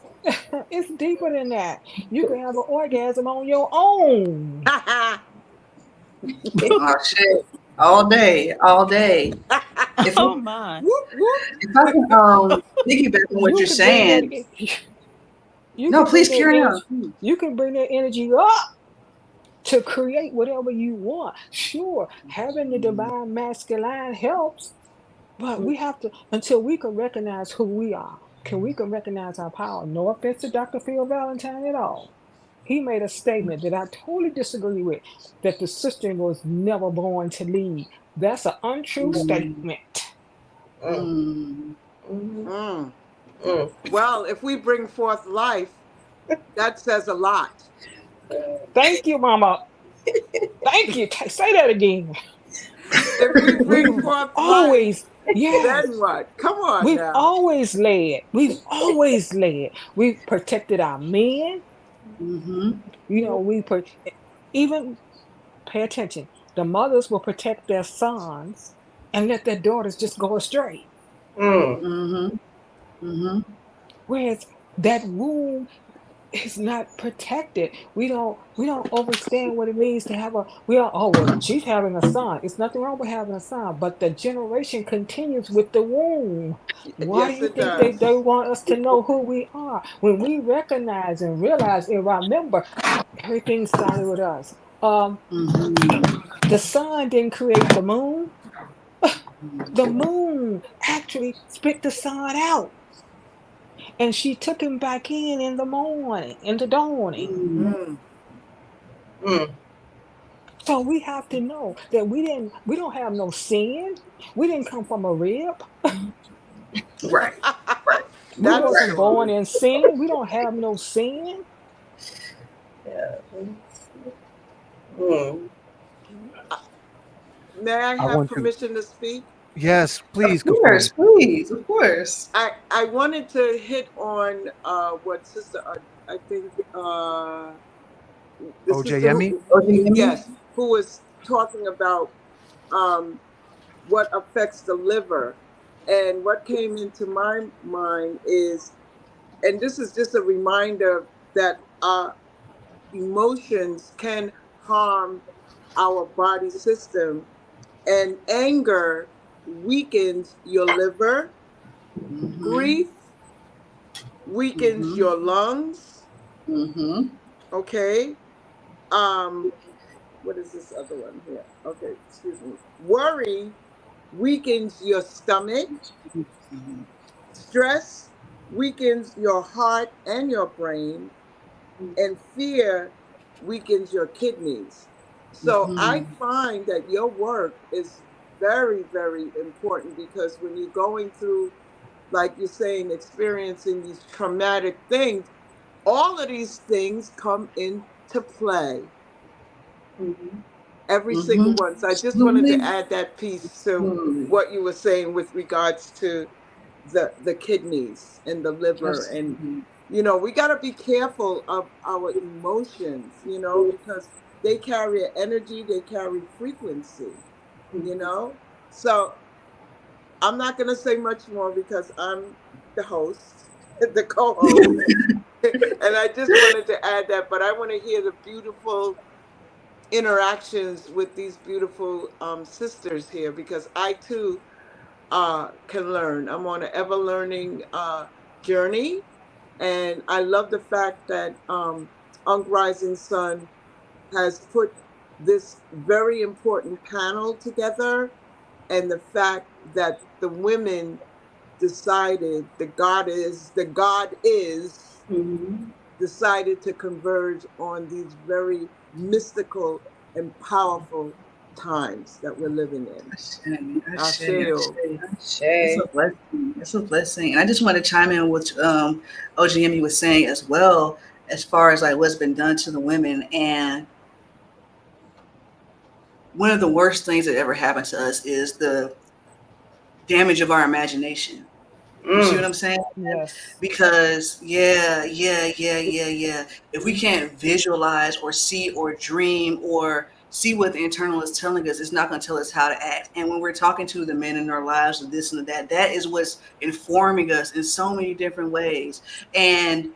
It's deeper than that. You can have an orgasm on your own. Oh shit! All day. If Oh my! If I can piggyback on what you're saying. No, please carry on. You can bring that energy up to create whatever you want. Sure, having the divine masculine helps, but we have to, until we can recognize who we are, we can recognize our power. No offense to Dr. Phil Valentine at all. He made a statement that I totally disagree with, that the sister was never born to lead. That's an untrue statement. Mm. Mm. Well, if we bring forth life, that says a lot. Thank you, Mama. Thank you. Say that again. If we bring We've forth life, always, yes, then what? Come on we've now. always led. We've always led. We've protected our men. Mm-hmm. You know, even pay attention. The mothers will protect their sons and let their daughters just go astray. Mm-hmm. Mm-hmm. Whereas that womb is not protected. We don't understand what it means to have a we are oh well she's having a son. It's nothing wrong with having a son, but the generation continues with the womb. Why do Yes, you it think they does. want us to know who we are? When we recognize and realize and remember, everything started with us. The sun didn't create the moon. The moon actually spit the sun out, and she took him back in the morning, in the dawning. Mm. So we have to know that we don't have no sin. We didn't come from a rib. Right. Right. We That's wasn't born true. in sin. We don't have no sin. May I I have want to, permission to speak? yes, Of please, course, Kapuni. please, of course. I wanted to hit on what Sister, I think, the sister Ojeyemi? who, Ojeyemi? yes, who was talking about um, what affects the liver. And what came into my mind is, and this is just a reminder that emotions can harm our body system, and anger weakens your liver, Mm-hmm. grief weakens Mm-hmm. your lungs, Mm-hmm. okay? Um, what is this other one here? Okay, excuse me. Worry weakens your stomach. Stress weakens your heart and your brain, and fear weakens your kidneys. So I Mm-hmm. find that your work is very, very important, because when you're going through, like you're saying, experiencing these traumatic things, all of these things come into play. Every single Mm-hmm. one. So I just wanted to Absolutely. add that piece to Mm. what you were saying with regards to the kidneys and the liver. And Absolutely. we got to be careful of our emotions, because they carry an energy, they carry frequency, you know. So I'm not going to say much more, because I'm the host, the co-host, and I just wanted to add that. But I want to hear the beautiful interactions with these beautiful sisters here, because I too can learn. I'm on an ever learning journey, and I love the fact that Unk Rising Sun has put this very important panel together, and the fact that the women decided, the God is Mm-hmm. decided to converge on these very mystical and powerful times that we're living in. Asheo. It's a blessing. It's a blessing. And I just want to chime in with Ojeyemi was saying as well, as far as like what's been done to the women. And one of the worst things that ever happened to us is the damage of our imagination. You see what I'm saying? Yes. Because yeah. If we can't visualize or see or dream or see what the internal is telling us, it's not going to tell us how to act. And when we're talking to the men in our lives of this and that, that is what's informing us in so many different ways. And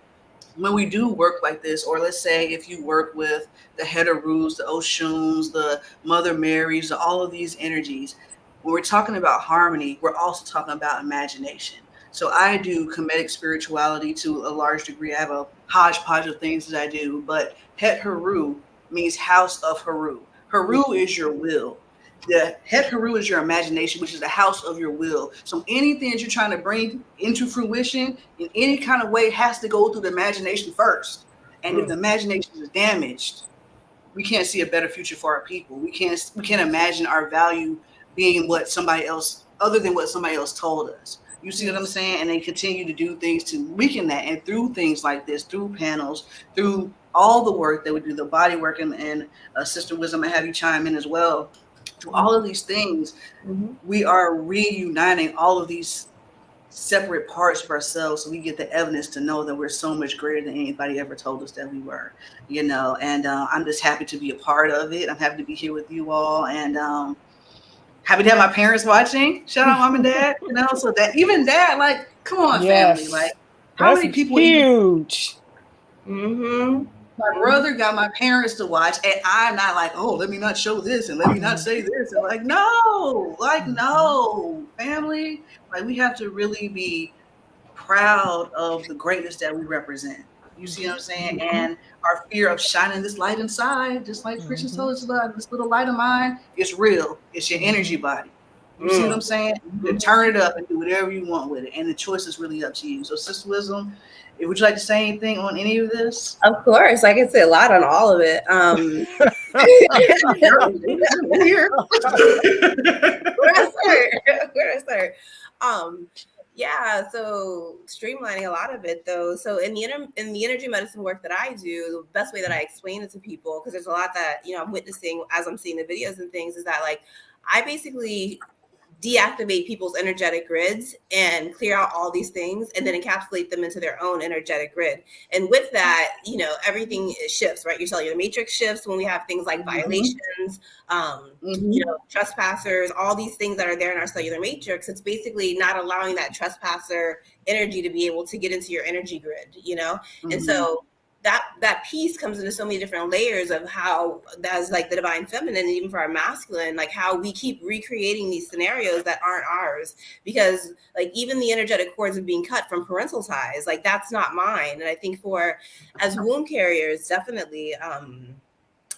when we do work like this, or let's say if you work with the Heterus, the Oshuns, the Mother Marys, all of these energies, when we're talking about harmony, we're also talking about imagination. So I do comedic spirituality to a large degree. I have a hodgepodge of things that I do, but Het Heru means house of Haru. Haru is your will. The Het Haru is your imagination, which is the house of your will. So anything that you're trying to bring into fruition in any kind of way has to go through the imagination first. And if the imagination is damaged, we can't see a better future for our people. We can't imagine our value being what somebody else, other than what somebody else told us. You see what I'm saying? And they continue to do things to weaken that. And through things like this, through panels, through all the work that we do, the body work, and Sister Wizdom, I have you chime in as well. Through all of these things, we are reuniting all of these separate parts of ourselves, so we get the evidence to know that we're so much greater than anybody ever told us that we were, you know. And I'm just happy to be a part of it. I'm happy to be here with you all, and happy to have my parents watching. Shout out mom and dad, you know. So that even that, like, come on, family, like, how many people? Huge. My brother got my parents to watch, and I'm not like, oh, let me not show this and let me not say this. And like, no, family. Like, we have to really be proud of the greatness that we represent. You see what I'm saying? And our fear of shining this light inside, just like Christian told us about, this little light of mine, it's real. It's your energy body. You see what I'm saying? You can turn it up and do whatever you want with it. And the choice is really up to you. So, Sister Wizdom, would you like to say anything on any of this? Of course, I can say a lot on all of it. Where to start? Yeah, so streamlining a lot of it though. So in the energy medicine work that I do, the best way that I explain it to people, because there's a lot that, you know, I'm witnessing as I'm seeing the videos and things, is that, like, I basically deactivate people's energetic grids and clear out all these things and then encapsulate them into their own energetic grid. And with that, you know, everything shifts, right? Your cellular matrix shifts when we have things like violations, you know, trespassers, all these things that are there in our cellular matrix. It's basically not allowing that trespasser energy to be able to get into your energy grid, you know? And so that piece comes into so many different layers of how that's like the divine feminine, and even for our masculine, like how we keep recreating these scenarios that aren't ours, because like even the energetic cords of being cut from parental ties, like that's not mine. And I think for as womb carriers, definitely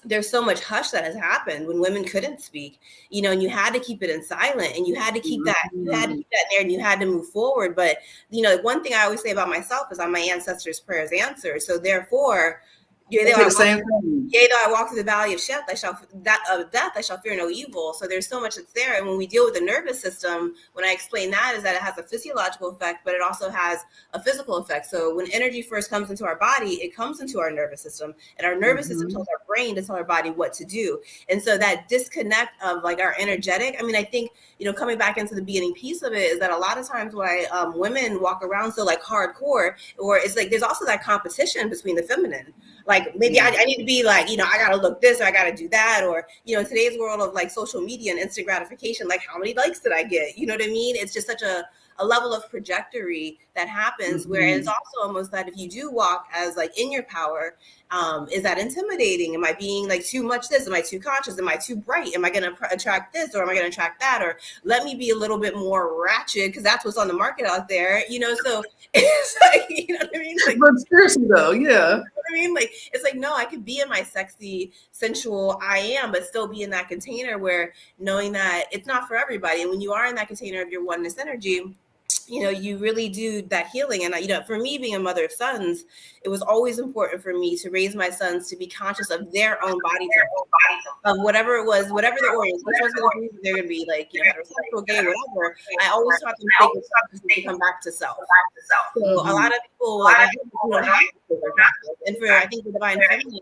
there's so much hush that has happened when women couldn't speak, you know, and you had to keep it in silent, and you had to keep that, you had to keep that there, and you had to move forward. But, you know, one thing I always say about myself is I'm my ancestors' prayers answered. So therefore, yea, though I walk through the valley of death, I shall fear no evil. So there's so much that's there. And when we deal with the nervous system, when I explain that, is that it has a physiological effect, but it also has a physical effect. So when energy first comes into our body, it comes into our nervous system, and our nervous system tells our brain to tell our body what to do. And so that disconnect of like our energetic, I mean, I think, you know, coming back into the beginning piece of it, is that a lot of times why women walk around so like hardcore, or it's like there's also that competition between the feminine. Like maybe I need to be like, you know, I got to look this, or I got to do that. Or, you know, in today's world of like social media and instant gratification, like how many likes did I get? You know what I mean? It's just such a level of trajectory that happens where it's also almost that if you do walk as like in your power, is that intimidating? Am I being like too much this? Am I too conscious? Am I too bright? Am I going to attract this, or am I going to attract that? Or let me be a little bit more ratchet because that's what's on the market out there, you know? So it's like, you know what I mean? Like, but seriously though, yeah. You know what I mean? Like, it's like, no, I could be in my sexy, sensual I am, but still be in that container where knowing that it's not for everybody. And when you are in that container of your oneness energy, you know, you really do that healing. And, you know, for me being a mother of sons, it was always important for me to raise my sons to be conscious of their own body of whatever it was, whatever their orientation was, they're going to be like, you know, heterosexual, gay, whatever. I always taught them to come back to self. So a lot of people, like, and for, I think the divine feminine,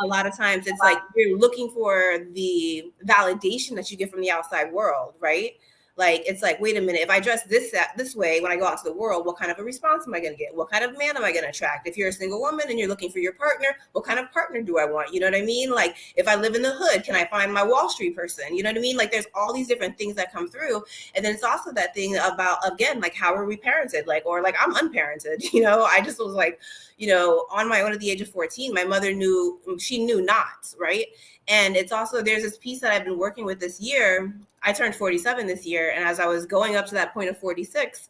a lot of times it's like you're looking for the validation that you get from the outside world, right? Like, it's like, wait a minute, if I dress this way when I go out to the world, what kind of a response am I going to get? What kind of man am I going to attract? If you're a single woman and you're looking for your partner, what kind of partner do I want? You know what I mean? Like, if I live in the hood, can I find my Wall Street person? You know what I mean? Like, there's all these different things that come through. And then it's also that thing about, again, like, how are we parented? Like, or like, I'm unparented, you know? I just was like, you know, on my own at the age of 14, my mother knew not, right? And it's also, there's this piece that I've been working with this year. I turned 47 this year. And as I was going up to that point of 46,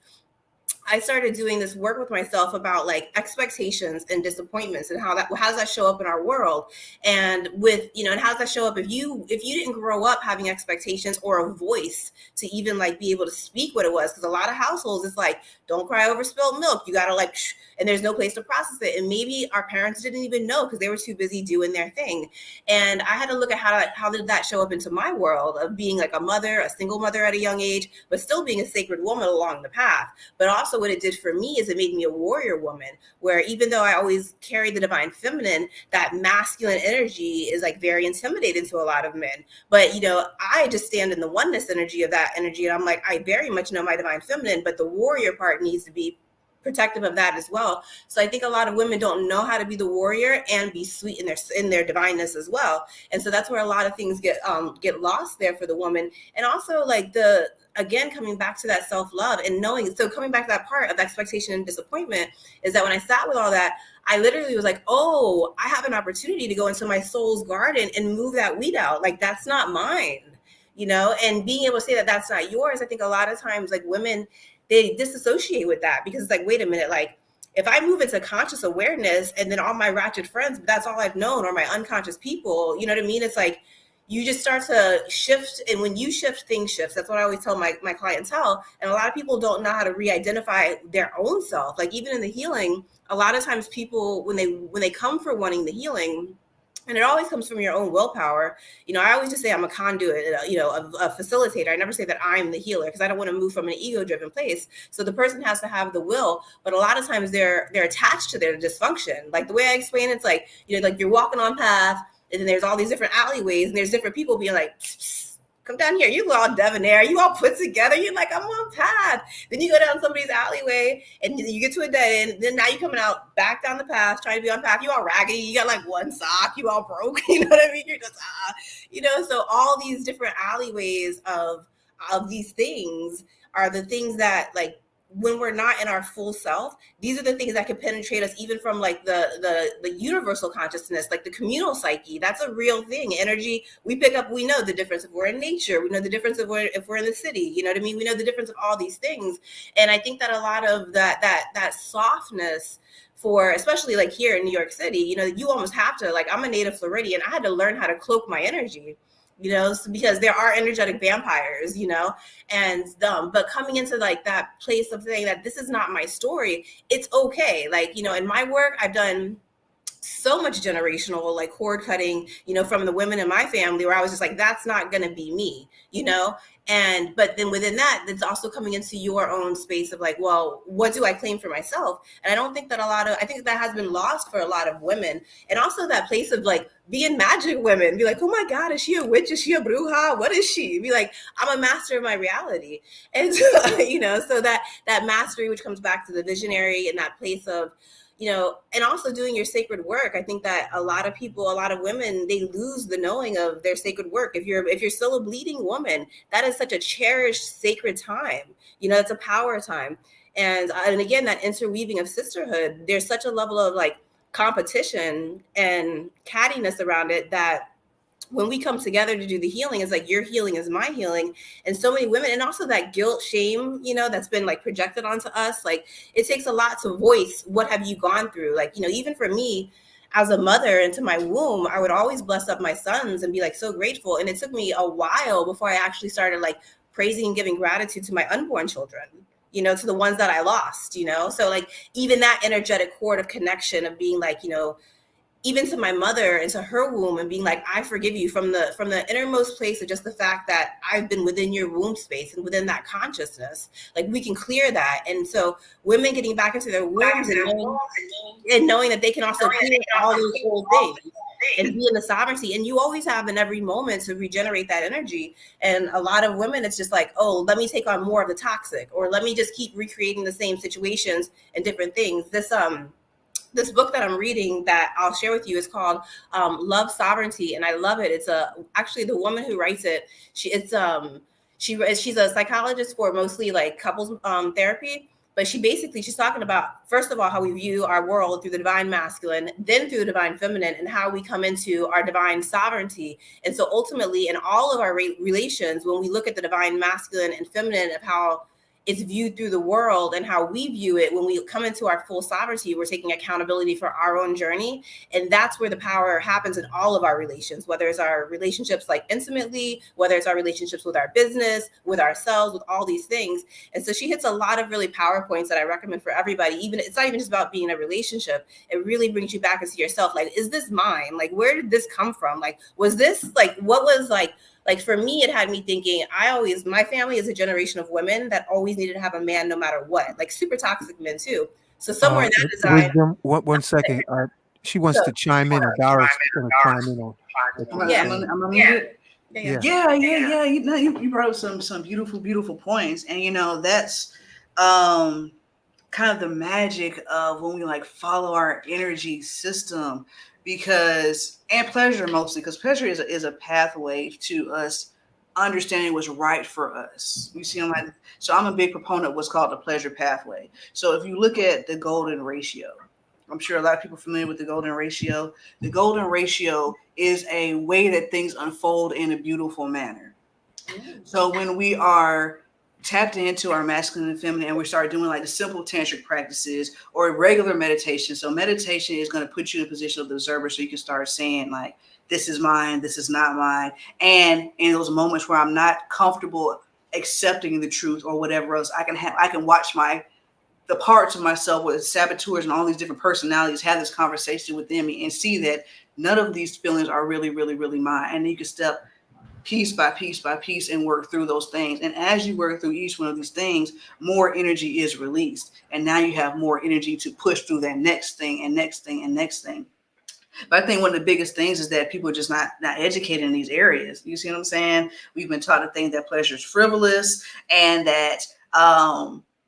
I started doing this work with myself about like expectations and disappointments and how does that show up in our world, and with, you know, and how does that show up if you didn't grow up having expectations or a voice to even like be able to speak what it was, because a lot of households it's like, don't cry over spilled milk, you gotta like shh, and there's no place to process it, and maybe our parents didn't even know because they were too busy doing their thing. And I had to look at how did that show up into my world of being like a mother, a single mother at a young age, but still being a sacred woman along the path. But also what it did for me is it made me a warrior woman, where even though I always carried the divine feminine, that masculine energy is like very intimidating to a lot of men. But, you know, I just stand in the oneness energy of that energy. And I'm like, I very much know my divine feminine, but the warrior part needs to be protective of that as well. So I think a lot of women don't know how to be the warrior and be sweet in their divineness as well. And so that's where a lot of things get lost there for the woman. And also like again, coming back to that self-love and knowing, so coming back to that part of expectation and disappointment is that when I sat with all that, I literally was like, oh, I have an opportunity to go into my soul's garden and move that weed out. Like, that's not mine, you know? And being able to say that that's not yours, I think a lot of times like women, they disassociate with that because it's like, wait a minute, like if I move into conscious awareness and then all my ratchet friends, that's all I've known, or my unconscious people, you know what I mean? It's like, you just start to shift, and when you shift, things shift. That's what I always tell my clientele. And a lot of people don't know how to re-identify their own self. Like even in the healing, a lot of times people, when they come for wanting the healing, and it always comes from your own willpower. You know, I always just say I'm a conduit, you know, a facilitator. I never say that I'm the healer because I don't want to move from an ego-driven place. So the person has to have the will, but a lot of times they're attached to their dysfunction. Like the way I explain it, it's like, you know, like you're walking on path, and then there's all these different alleyways, and there's different people being like, psst, psst, come down here. You all debonair, you all put together. You're like, I'm on path. Then you go down somebody's alleyway, and you get to a dead end. Then now you're coming out back down the path, trying to be on path. You all raggedy. You got like one sock. You all broke. You know what I mean? You're just, you know. So all these different alleyways of these things are the things that like, when we're not in our full self, these are the things that can penetrate us even from like the universal consciousness, like the communal psyche. That's a real thing. Energy, we pick up, we know the difference if we're in nature, we know the difference if we're in the city, you know what I mean? We know the difference of all these things. And I think that a lot of that softness for, especially like here in New York City, you know, you almost have to, like, I'm a native Floridian. I had to learn how to cloak my energy, you know, because there are energetic vampires, you know, and but coming into like that place of saying that this is not my story, it's okay. Like, you know, in my work, I've done so much generational like cord cutting, you know, from the women in my family, where I was just like, that's not going to be me, you know. And but then within that, it's also coming into your own space of like, well, what do I claim for myself? And I don't think that I think that has been lost for a lot of women. And also that place of like being magic women, be like, oh my God, is she a witch? Is she a bruja? What is she? Be like, I'm a master of my reality. And so, you know, so that mastery, which comes back to the visionary and that place of, you know, and also doing your sacred work. I think that a lot of people, a lot of women, they lose the knowing of their sacred work. If you're still a bleeding woman, that is such a cherished sacred time. You know, it's a power time. And again, that interweaving of sisterhood, there's such a level of like competition and cattiness around it that when we come together to do the healing, it's like your healing is my healing. And so many women, and also that guilt, shame, you know, that's been like projected onto us. Like it takes a lot to voice what have you gone through. Like, you know, even for me as a mother into my womb, I would always bless up my sons and be like so grateful. And it took me a while before I actually started like praising and giving gratitude to my unborn children, you know, to the ones that I lost, you know. So like even that energetic cord of connection of being like, you know, even to my mother and to her womb, and being like, I forgive you from the innermost place of just the fact that I've been within your womb space and within that consciousness, like we can clear that. And so women getting back into their wombs and knowing that they can also clear all those old things and be in the sovereignty. And you always have in every moment to regenerate that energy. And a lot of women, it's just like, oh, let me take on more of the toxic, or let me just keep recreating the same situations and different things. This book that I'm reading that I'll share with you is called Love Sovereignty, and I love it. It's actually the woman who writes it. She's a psychologist for mostly like couples therapy, but she's talking about, first of all, how we view our world through the divine masculine, then through the divine feminine, and how we come into our divine sovereignty. And so ultimately in all of our relations, when we look at the divine masculine and feminine, of how it's viewed through the world and how we view it. When we come into our full sovereignty, we're taking accountability for our own journey. And that's where the power happens in all of our relations, whether it's our relationships like intimately, whether it's our relationships with our business, with ourselves, with all these things. And so she hits a lot of really power points that I recommend for everybody. Even it's not even just about being in a relationship. It really brings you back into yourself. Like, is this mine? Like, where did this come from? Like, was this like, what was like for me, it had me thinking, my family is a generation of women that always needed to have a man no matter what, like super toxic men too. So somewhere in that design. Wizdom, one second. She wants to chime in. Adara's going to chime in on what you're saying. I'm gonna mute it. Yeah. You brought up some beautiful points, and that's kind of the magic of when we like follow our energy system, and pleasure mostly, because pleasure is a pathway to us understanding what's right for us. You see, so I'm a big proponent of what's called the pleasure pathway. So if you look at the golden ratio, I'm sure a lot of people are familiar with the golden ratio. The golden ratio is a way that things unfold in a beautiful manner. So when we are tapped into our masculine and feminine, and we start doing like the simple tantric practices or regular meditation. So meditation is going to put you in a position of the observer, so you can start saying like, this is mine, this is not mine. And in those moments where I'm not comfortable accepting the truth or whatever else, I can watch the parts of myself with saboteurs and all these different personalities have this conversation within me and see that none of these feelings are really, really, really mine. And you can step piece by piece by piece and work through those things. And as you work through each one of these things, more energy is released. And now you have more energy to push through that next thing and next thing and next thing. But I think one of the biggest things is that people are just not educated in these areas. You see what I'm saying? We've been taught to think that pleasure is frivolous and that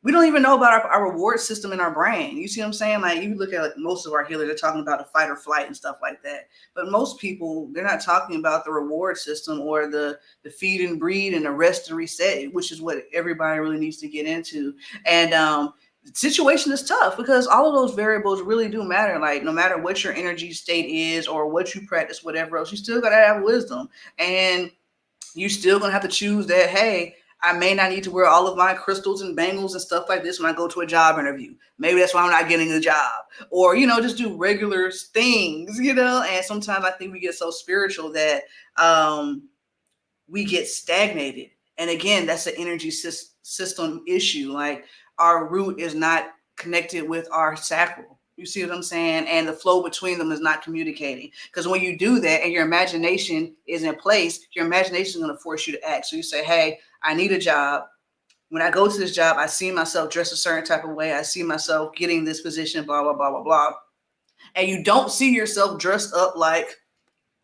we don't even know about our reward system in our brain. You see what I'm saying? Like, you look at like most of our healers, they're talking about the fight or flight and stuff like that. But most people, they're not talking about the reward system or the feed and breed and the rest and reset, which is what everybody really needs to get into. And the situation is tough because all of those variables really do matter. Like, no matter what your energy state is or what you practice, whatever else, you still got to have wisdom. And you still going to have to choose that, hey, I may not need to wear all of my crystals and bangles and stuff like this when I go to a job interview. Maybe that's why I'm not getting a job. Or, just do regular things, And sometimes I think we get so spiritual that we get stagnated. And again, that's an energy system issue. Like, our root is not connected with our sacral. You see what I'm saying? And the flow between them is not communicating. Because when you do that and your imagination is in place, your imagination is going to force you to act. So you say, hey, I need a job. When I go to this job, I see myself dressed a certain type of way. I see myself getting this position, blah, blah, blah, blah, blah. And you don't see yourself dressed up like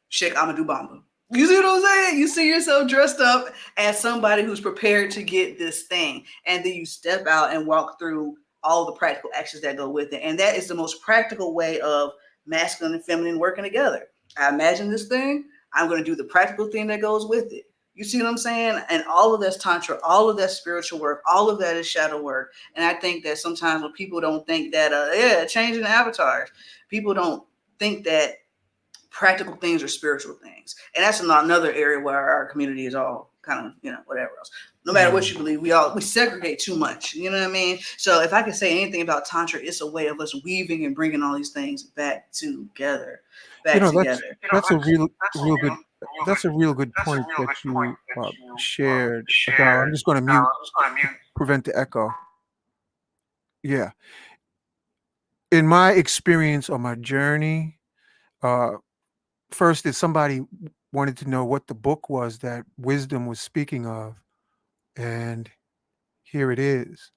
Sheikh Amadou Bamba. You see what I'm saying? You see yourself dressed up as somebody who's prepared to get this thing. And then you step out and walk through all the practical actions that go with it. And that is the most practical way of masculine and feminine working together. I imagine this thing. I'm going to do the practical thing that goes with it. You see what I'm saying? And all of that's tantra, all of that spiritual work, all of that is shadow work. And I think that sometimes when people don't think that, changing avatars, people don't think that practical things are spiritual things. And that's another area where our community is all kind of, whatever else. No matter what you believe, we segregate too much. You know what I mean? So if I could say anything about Tantra, it's a way of us weaving and bringing all these things back together. That's a real good. That's a real good point that you shared. I'm just going to prevent the echo. Yeah. In my experience on my journey, first, if somebody wanted to know what the book was that Wizdom was speaking of, and here it is.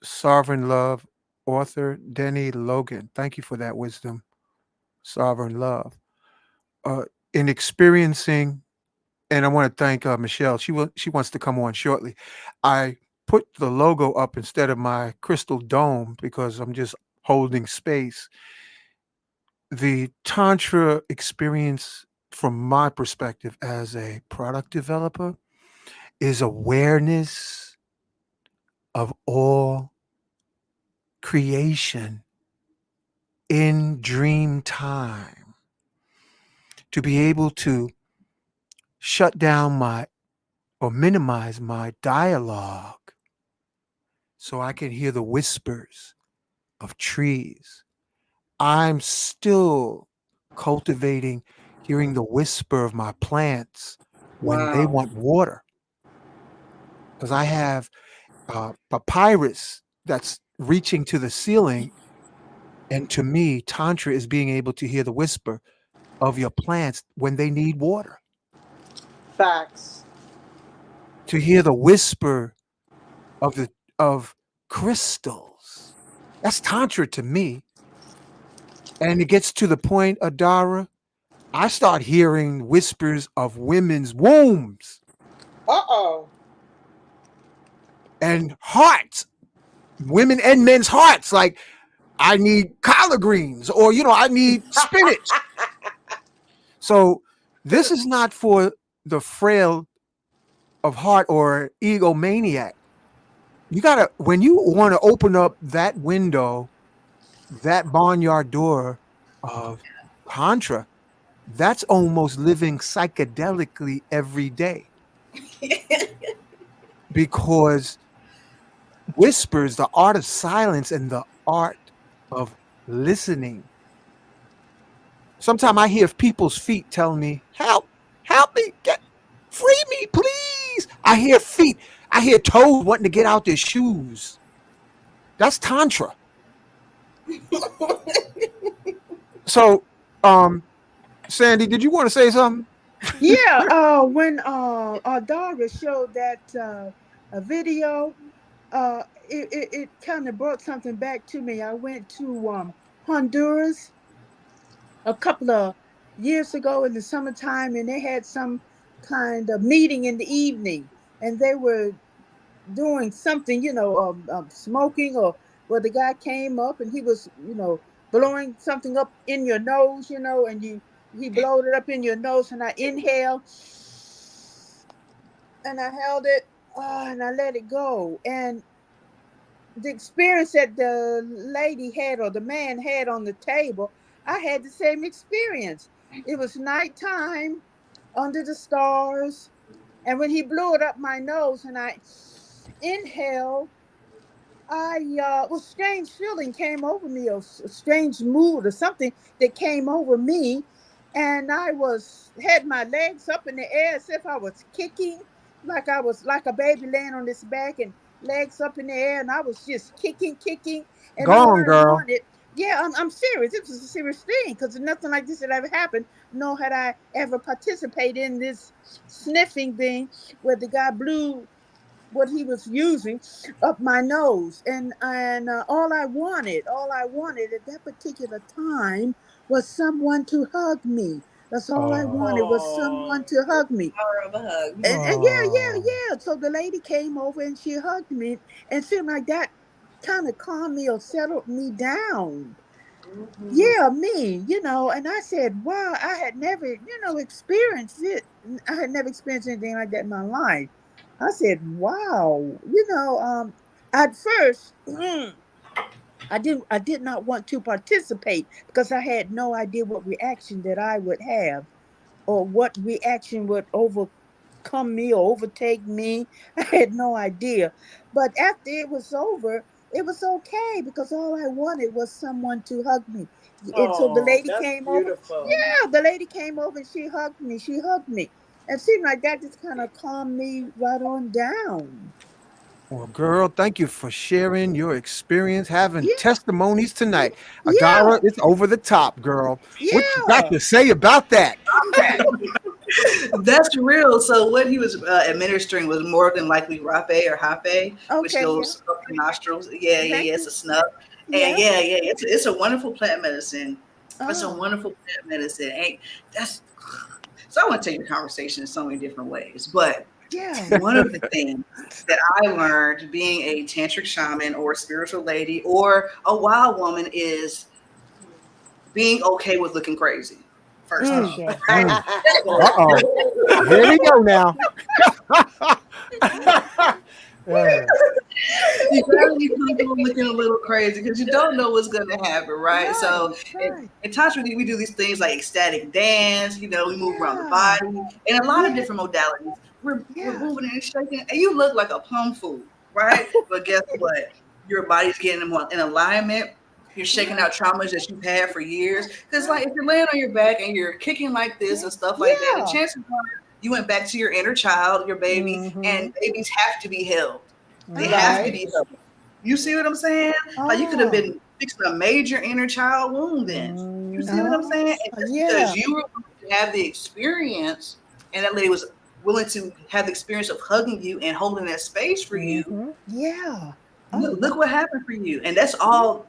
Sovereign Love, author Denny Logan. Thank you for that, Wizdom. Sovereign Love. In experiencing, and I want to thank Michelle. She wants to come on shortly. I put the logo up instead of my crystal dome because I'm just holding space. The Tantra experience, from my perspective as a product developer, is awareness of all creation in dream time. To be able to shut down or minimize my dialogue so I can hear the whispers of trees. I'm still cultivating hearing the whisper of my plants when they Wow. want water. Because I have papyrus that's reaching to the ceiling. And to me, Tantra is being able to hear the whisper of your plants when they need water, Facts. to hear the whisper of crystals. That's Tantra to me. And it gets to the point, Adara, I start hearing whispers of women's wombs Uh-oh. and hearts, women and men's hearts. Like, I need collard greens, or, I need spinach. So this is not for the frail of heart or egomaniac. When you want to open up that window, that barnyard door of Tantra, that's almost living psychedelically every day, because whispers, the art of silence and the art of listening. Sometimes I hear people's feet telling me, help me, free me, please. I hear feet. I hear toes wanting to get out their shoes. That's Tantra. So, Sandy, did you want to say something? Yeah, when Dara showed that a video, it kind of brought something back to me. I went to Honduras a couple of years ago in the summertime, and they had some kind of meeting in the evening, and they were doing something, smoking, or well, the guy came up and he was, blowing something up in your nose, and he blowed it up in your nose, and I inhaled and I held it, and I let it go. And the experience that the lady had or the man had on the table, I had the same experience. It was nighttime under the stars, and when he blew it up my nose and I inhaled, strange feeling came over me, or a strange mood or something that came over me, and I had my legs up in the air as if I was kicking, like I was like a baby laying on this back and legs up in the air, and I was just kicking, and Go all on, I girl. wanted. Yeah, I'm serious. This was a serious thing because nothing like this had ever happened. Nor had I ever participated in this sniffing thing where the guy blew what he was using up my nose, and all I wanted at that particular time was someone to hug me. That's all I wanted, was Oh, someone to hug me. Power of a hug. And yeah. So the lady came over and she hugged me, and seemed like that kind of calmed me or settled me down. Yeah, me, and I said, wow, I had never, experienced it. I had never experienced anything like that in my life. I said, wow, at first, I did not want to participate because I had no idea what reaction that I would have, or what reaction would overcome me or overtake me. I had no idea. But after it was over, it was okay because all I wanted was someone to hug me. And so the Oh, lady that's came over. beautiful. Yeah, the lady came over and she hugged me. She hugged me. And it seemed like that just kind of calmed me right on down. Well, girl, thank you for sharing your experience, having Yeah, testimonies tonight. Adara, yeah, it's over the top, girl. What you got yeah. to say about that? that's real. So what he was administering was more than likely rape or hape, which Okay, yeah. goes up your nostrils. Yeah. Thank It's you. a snub, and Yeah. yeah. It's a wonderful plant medicine. It's a Oh, wonderful plant medicine. Ain't that's so I want to take the conversation in so many different ways, but yeah. one of the things that I learned being a tantric shaman or a spiritual lady or a wild woman is being okay with looking crazy. First off, Usha. right? Uh-oh. Here we go now. Yeah. You gotta be comfortable looking a little crazy because you don't know what's gonna happen, right? Right, So right. in Tantra, we do these things like ecstatic dance, we move around the Yeah, body, and a lot of yeah, different modalities. We're yeah. moving and shaking, and you look like a plum fool. right? But guess what? Your body's getting in alignment. You're shaking out traumas that you've had for years. Because like if you're laying on your back and you're kicking like this and stuff like that, the chances are you went back to your inner child, your baby, and babies have to be held. They have to be held. You see what I'm saying? Like you could have been fixing a major inner child wound then. You see what I'm saying? And just because you were willing to have the experience and that lady was willing to have the experience of hugging you and holding that space for you. Yeah. Look what happened for you. And that's all.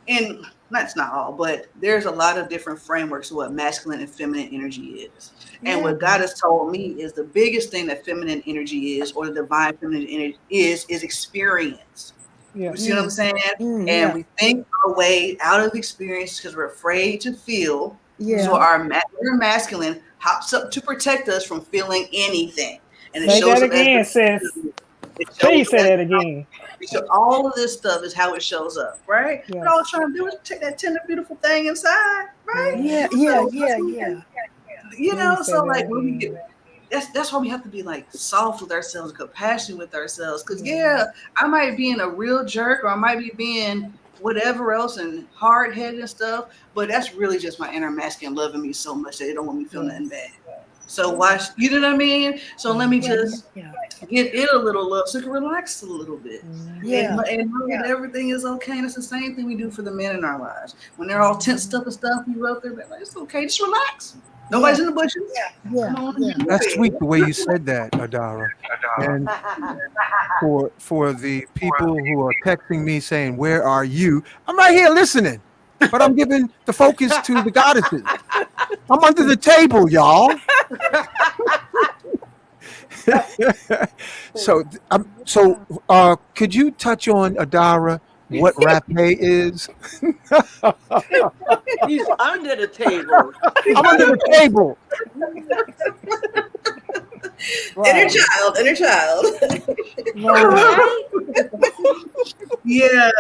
And that's not all, but there's a lot of different frameworks of what masculine and feminine energy is. And what God has told me is the biggest thing that feminine energy is, or the divine feminine energy is experience. Yeah. You see what I'm saying? And we think our way out of experience because we're afraid to feel. So our masculine hops up to protect us from feeling anything. And it Say shows that up again, as sis. Please say that again. So all of this stuff is how it shows up, right? Yes. What all I'm trying to do is take that tender, beautiful thing inside, right? Yeah. You know, so like when we get that's why we have to be like soft with ourselves, compassionate with ourselves. Because I might be being a real jerk, or I might be being whatever else and hard headed and stuff, but that's really just my inner masculine loving me so much that they don't want me to feel nothing bad. So watch, you know what I mean? So let me just get it a little love so you can relax a little bit. And know that everything is okay. And it's the same thing we do for the men in our lives. When they're all tensed up and stuff, you out there, like, it's okay, just relax. Nobody's in the bushes. That's sweet the way you said that, Adara. And for the people who are texting me saying, "Where are you?" I'm right here listening, but I'm giving the focus to the goddesses. I'm under the table, y'all. So could you touch on, Adara, what rapé is? He's under the table. I'm under the table. Inner child. Yeah.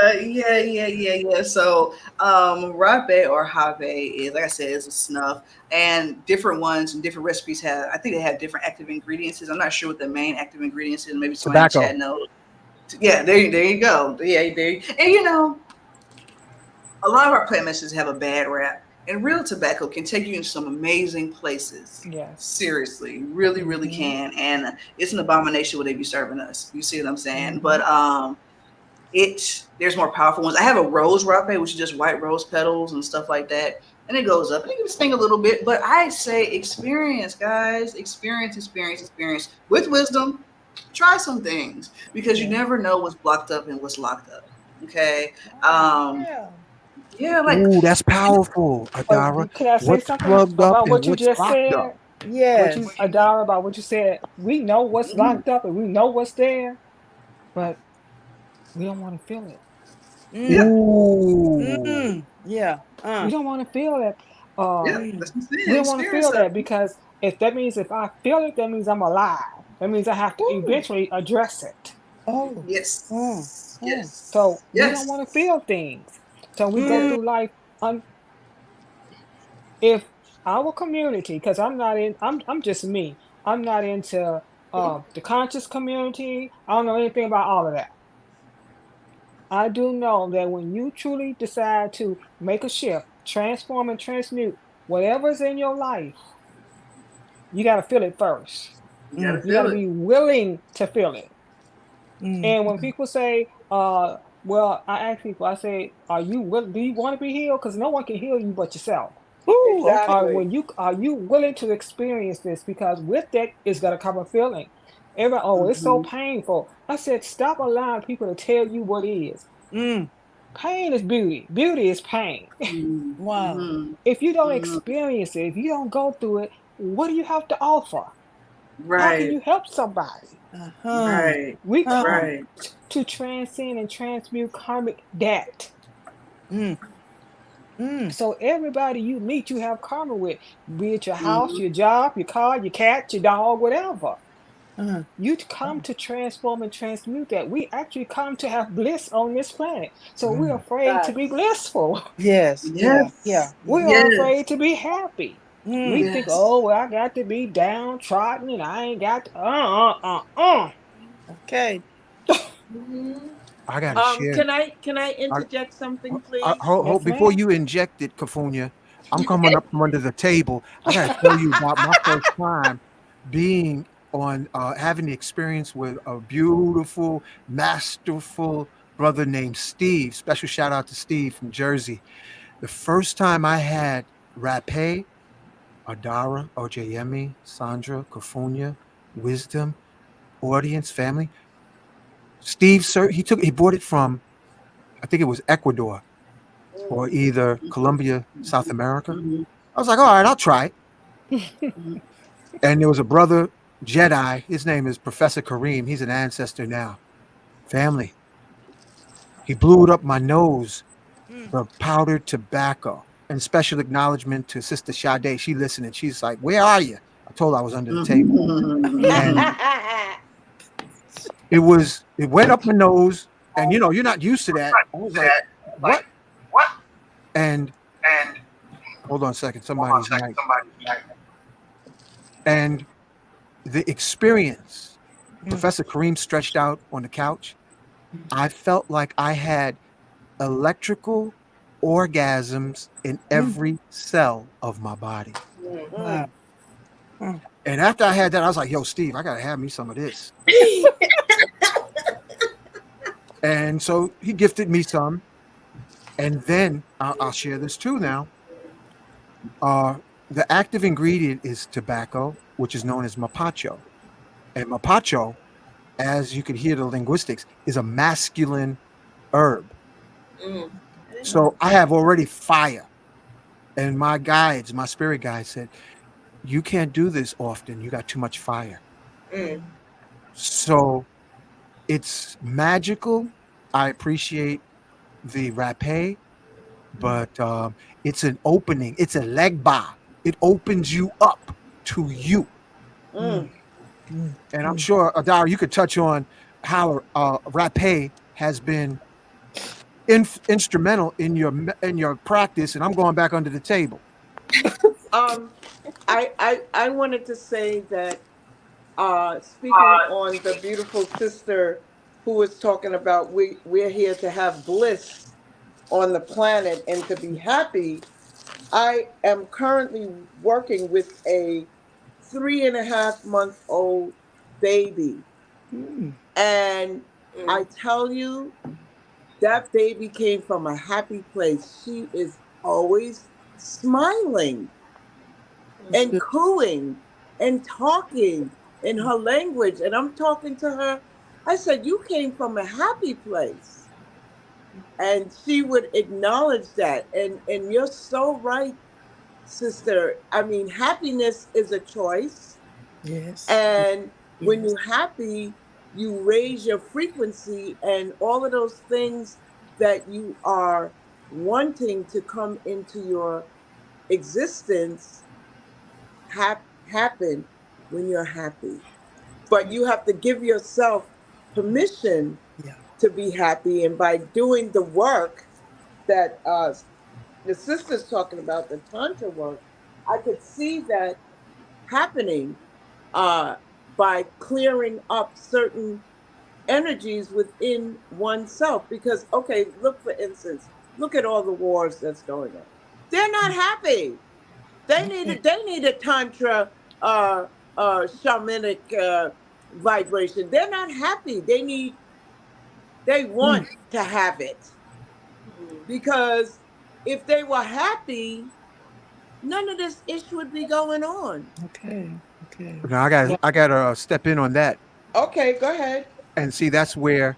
So rapé or have is, like I said, is a snuff, and different ones and different recipes have, I think they have different active ingredients. I'm not sure what the main active ingredients is. Maybe somebody in the chat knows. Yeah, there you go. Yeah, there. And you know, a lot of our plant medicines have a bad rap. And real tobacco can take you into some amazing places. Yes. Seriously, really, really can. And it's an abomination what they be serving us. You see what I'm saying? But there's more powerful ones. I have a rose rapé, which is just white rose petals and stuff like that. And it goes up and it can sting a little bit. But I say experience, guys. Experience. With wisdom, try some things. Because you never know what's blocked up and what's locked up. Okay. Yeah, like, ooh, that's powerful, Adara. Can I say what's something plugged up about and what you what's just locked said? up? Yes. Adara, about what you said. We know what's locked up and we know what's there, but we don't want to feel it. Ooh. We don't want to feel it. that's We don't want to feel that because if I feel it, that means I'm alive. That means I have to eventually address it. Yes. Yes. So we don't want to feel things. So we go through life. If our community, because I'm just me. I'm not into the conscious community. I don't know anything about all of that. I do know that when you truly decide to make a shift, transform and transmute whatever's in your life, you got to feel it first. You got to be willing to feel it. And when people say, well, I ask people, I say, do you want to be healed? Because no one can heal you but yourself. Exactly. Are you willing to experience this? Because with that is going to come a feeling. Everybody, it's so painful. I said, stop allowing people to tell you what is. Pain is beauty. Beauty is pain. If you don't experience it, if you don't go through it, what do you have to offer? How can you help somebody? We come to transcend and transmute karmic debt. So everybody you meet, you have karma with, be it your house, your job, your car, your cat, your dog, whatever. You come to transform and transmute that. We actually come to have bliss on this planet. So we're afraid to be blissful. We're afraid to be happy. We think, oh, well, I got to be downtrodden and I ain't got to, Okay. Mhm. I gotta share. Can I I, interject something, please? hold, Yes, before ma'am. you inject it, Kafunya, I'm coming up from under the table. I gotta tell you about my first time being on, having the experience with a beautiful, masterful brother named Steve. Special shout out to Steve from Jersey. The first time I had rapé, Adara, Ojeyemi, Sandra, Kafunya, Wizdom, audience, family. Steve, sir, he bought it from, I think it was Ecuador or either Colombia, South America. Mhm. I was like, all right, I'll try it. Mhm. And there was a brother Jedi. His name is Professor Kareem. He's an ancestor now. Family. He blew it up my nose, the powdered tobacco. And special acknowledgement to Sister Sade. She listened and she's like, where are you? I told her I was under the table. And it went up my nose. And you're not used to that. I was like, what? And hold on a second, somebody's mic. And the experience, Professor Kareem stretched out on the couch. I felt like I had electrical orgasms in every cell of my body. Wow. And after I had that, I was like, yo, Steve, I got to have me some of this. And so he gifted me some. And then I'll share this too now. Uh, the active ingredient is tobacco, which is known as mapacho. And mapacho, as you can hear the linguistics, is a masculine herb. Mm. So I have already fire. And my guides, my spirit guides said, you can't do this often. You got too much fire. Mm. So it's magical. I appreciate the rapé, but it's an opening. It's a legba. It opens you up to you. Mm. And I'm sure, Adara, you could touch on how rapé has been instrumental in your practice. And I'm going back under the table. Um, I wanted to say that speaking on the beautiful sister who was talking about we're here to have bliss on the planet and to be happy. I am currently working with a 3.5-month-old baby. And I tell you, that baby came from a happy place. She is always smiling and cooing and talking in her language. And I'm talking to her. I said, you came from a happy place. And she would acknowledge that. And you're so right, sister. I mean, happiness is a choice. Yes. And when Yes. you're happy, you raise your frequency and all of those things that you are wanting to come into your existence happen when you're happy. But you have to give yourself permission Yeah. to be happy. And by doing the work that the sister's talking about, the Tantra work, I could see that happening uh, by clearing up certain energies within oneself. Because, okay, look, for instance, look at all the wars that's going on. They're not happy. They need a tantra shamanic vibration. They're not happy. They want to have it. Because if they were happy, none of this issue would be going on. Okay. Okay. Now I got to step in on that Okay, go ahead. and see that's where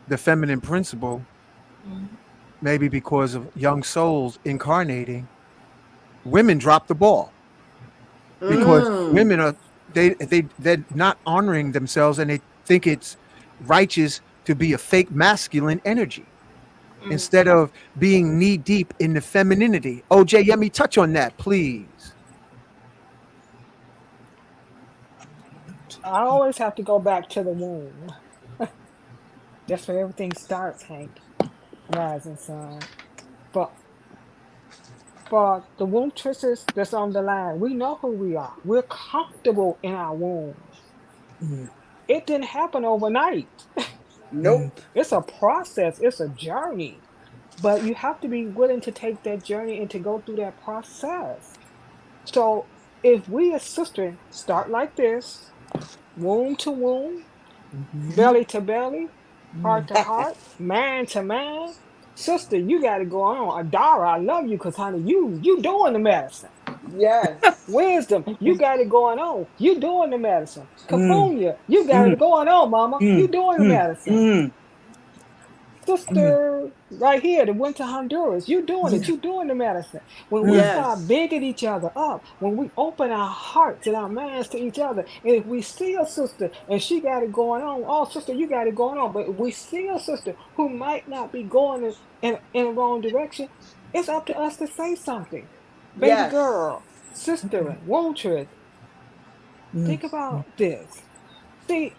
the feminine principle, maybe because of young souls incarnating, women drop the ball because Mm. women are they're not honoring themselves and they think it's righteous to be a fake masculine energy instead of being knee deep in the femininity. OJ, let me touch on that, please. I always have to go back to the womb. That's where everything starts, Hank. Rising sun. But for the womb twisters that's on the line, we know who we are. We're comfortable in our wombs. It didn't happen overnight. Nope. It's a process, it's a journey. But you have to be willing to take that journey and to go through that process. So if we as sisters start like this, womb to womb, belly to belly, heart to heart, man to man, sister, you got it going on. Adara, I love you because, honey, you doing the medicine. Yes. Wisdom, you got it going on. You doing the medicine. Cafunia, you got it going on, mama. You doing the medicine. Sister right here that went to Honduras, you doing it. You doing the medicine. When we start Yes. bigging each other up, when we open our hearts and our minds to each other, and if we see a sister and she got it going on, oh sister, you got it going on. But if we see a sister who might not be going in the wrong direction, it's up to us to say something. Baby Yes. girl, sister, waitress, think about this. See,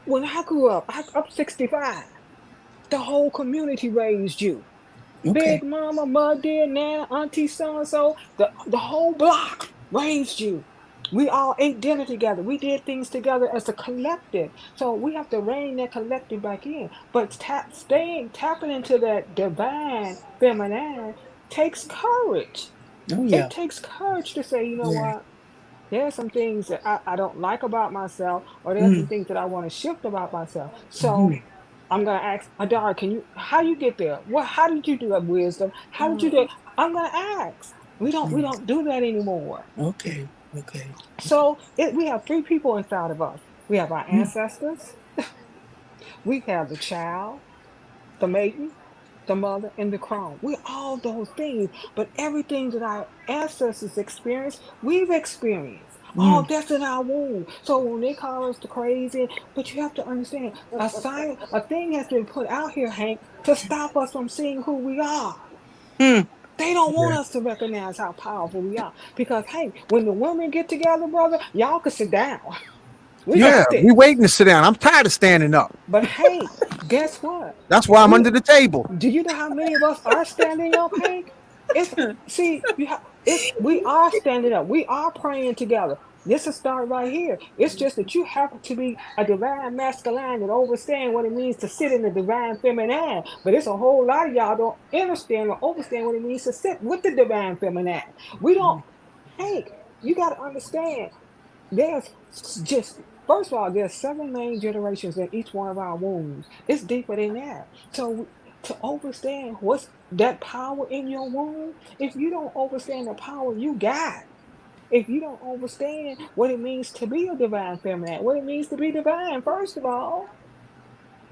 when I grew up, I'm 65. The whole community raised you. Big mama, mother, nana, auntie, so and so, the whole block raised you. We all ate dinner together. We did things together as a collective. So we have to rein that collective back in. But tapping into that divine feminine takes courage. It takes courage to say, you know what? There are some things that I don't like about myself, or there's some things that I want to shift about myself. So I'm gonna ask Adara, how you get there? How did you do that, wisdom? How did you do it? I'm gonna ask. We don't do that anymore. So we have three people inside of us. We have our ancestors, we have the child, the maiden, the mother, and the crown. We're all those things, but everything that our ancestors experienced, we've experienced. All that's in our womb. So when they call us the crazy, but you have to understand, a thing has been put out here, Hank, to stop us from seeing who we are. They don't want Yeah. us to recognize how powerful we are. Because hey, when the women get together, brother, y'all can sit down. We Yeah, got we this. waiting to sit down. I'm tired of standing up. But hey, guess what? That's why I'm We under the table. Do you know how many of us are standing up, Hank? It's see, you have it's we are standing up. We are praying together. This is start right here. It's just that you happen to be a divine masculine and understand what it means to sit in the divine feminine. But it's a whole lot of y'all don't understand or understand what it means to sit with the divine feminine. We don't, Hank, you got to understand. There's just first of all, there's seven main generations in each one of our wombs. It's deeper than that. So to understand what's that power in your womb, if you don't understand the power you got, if you don't understand what it means to be a divine feminine, what it means to be divine, first of all,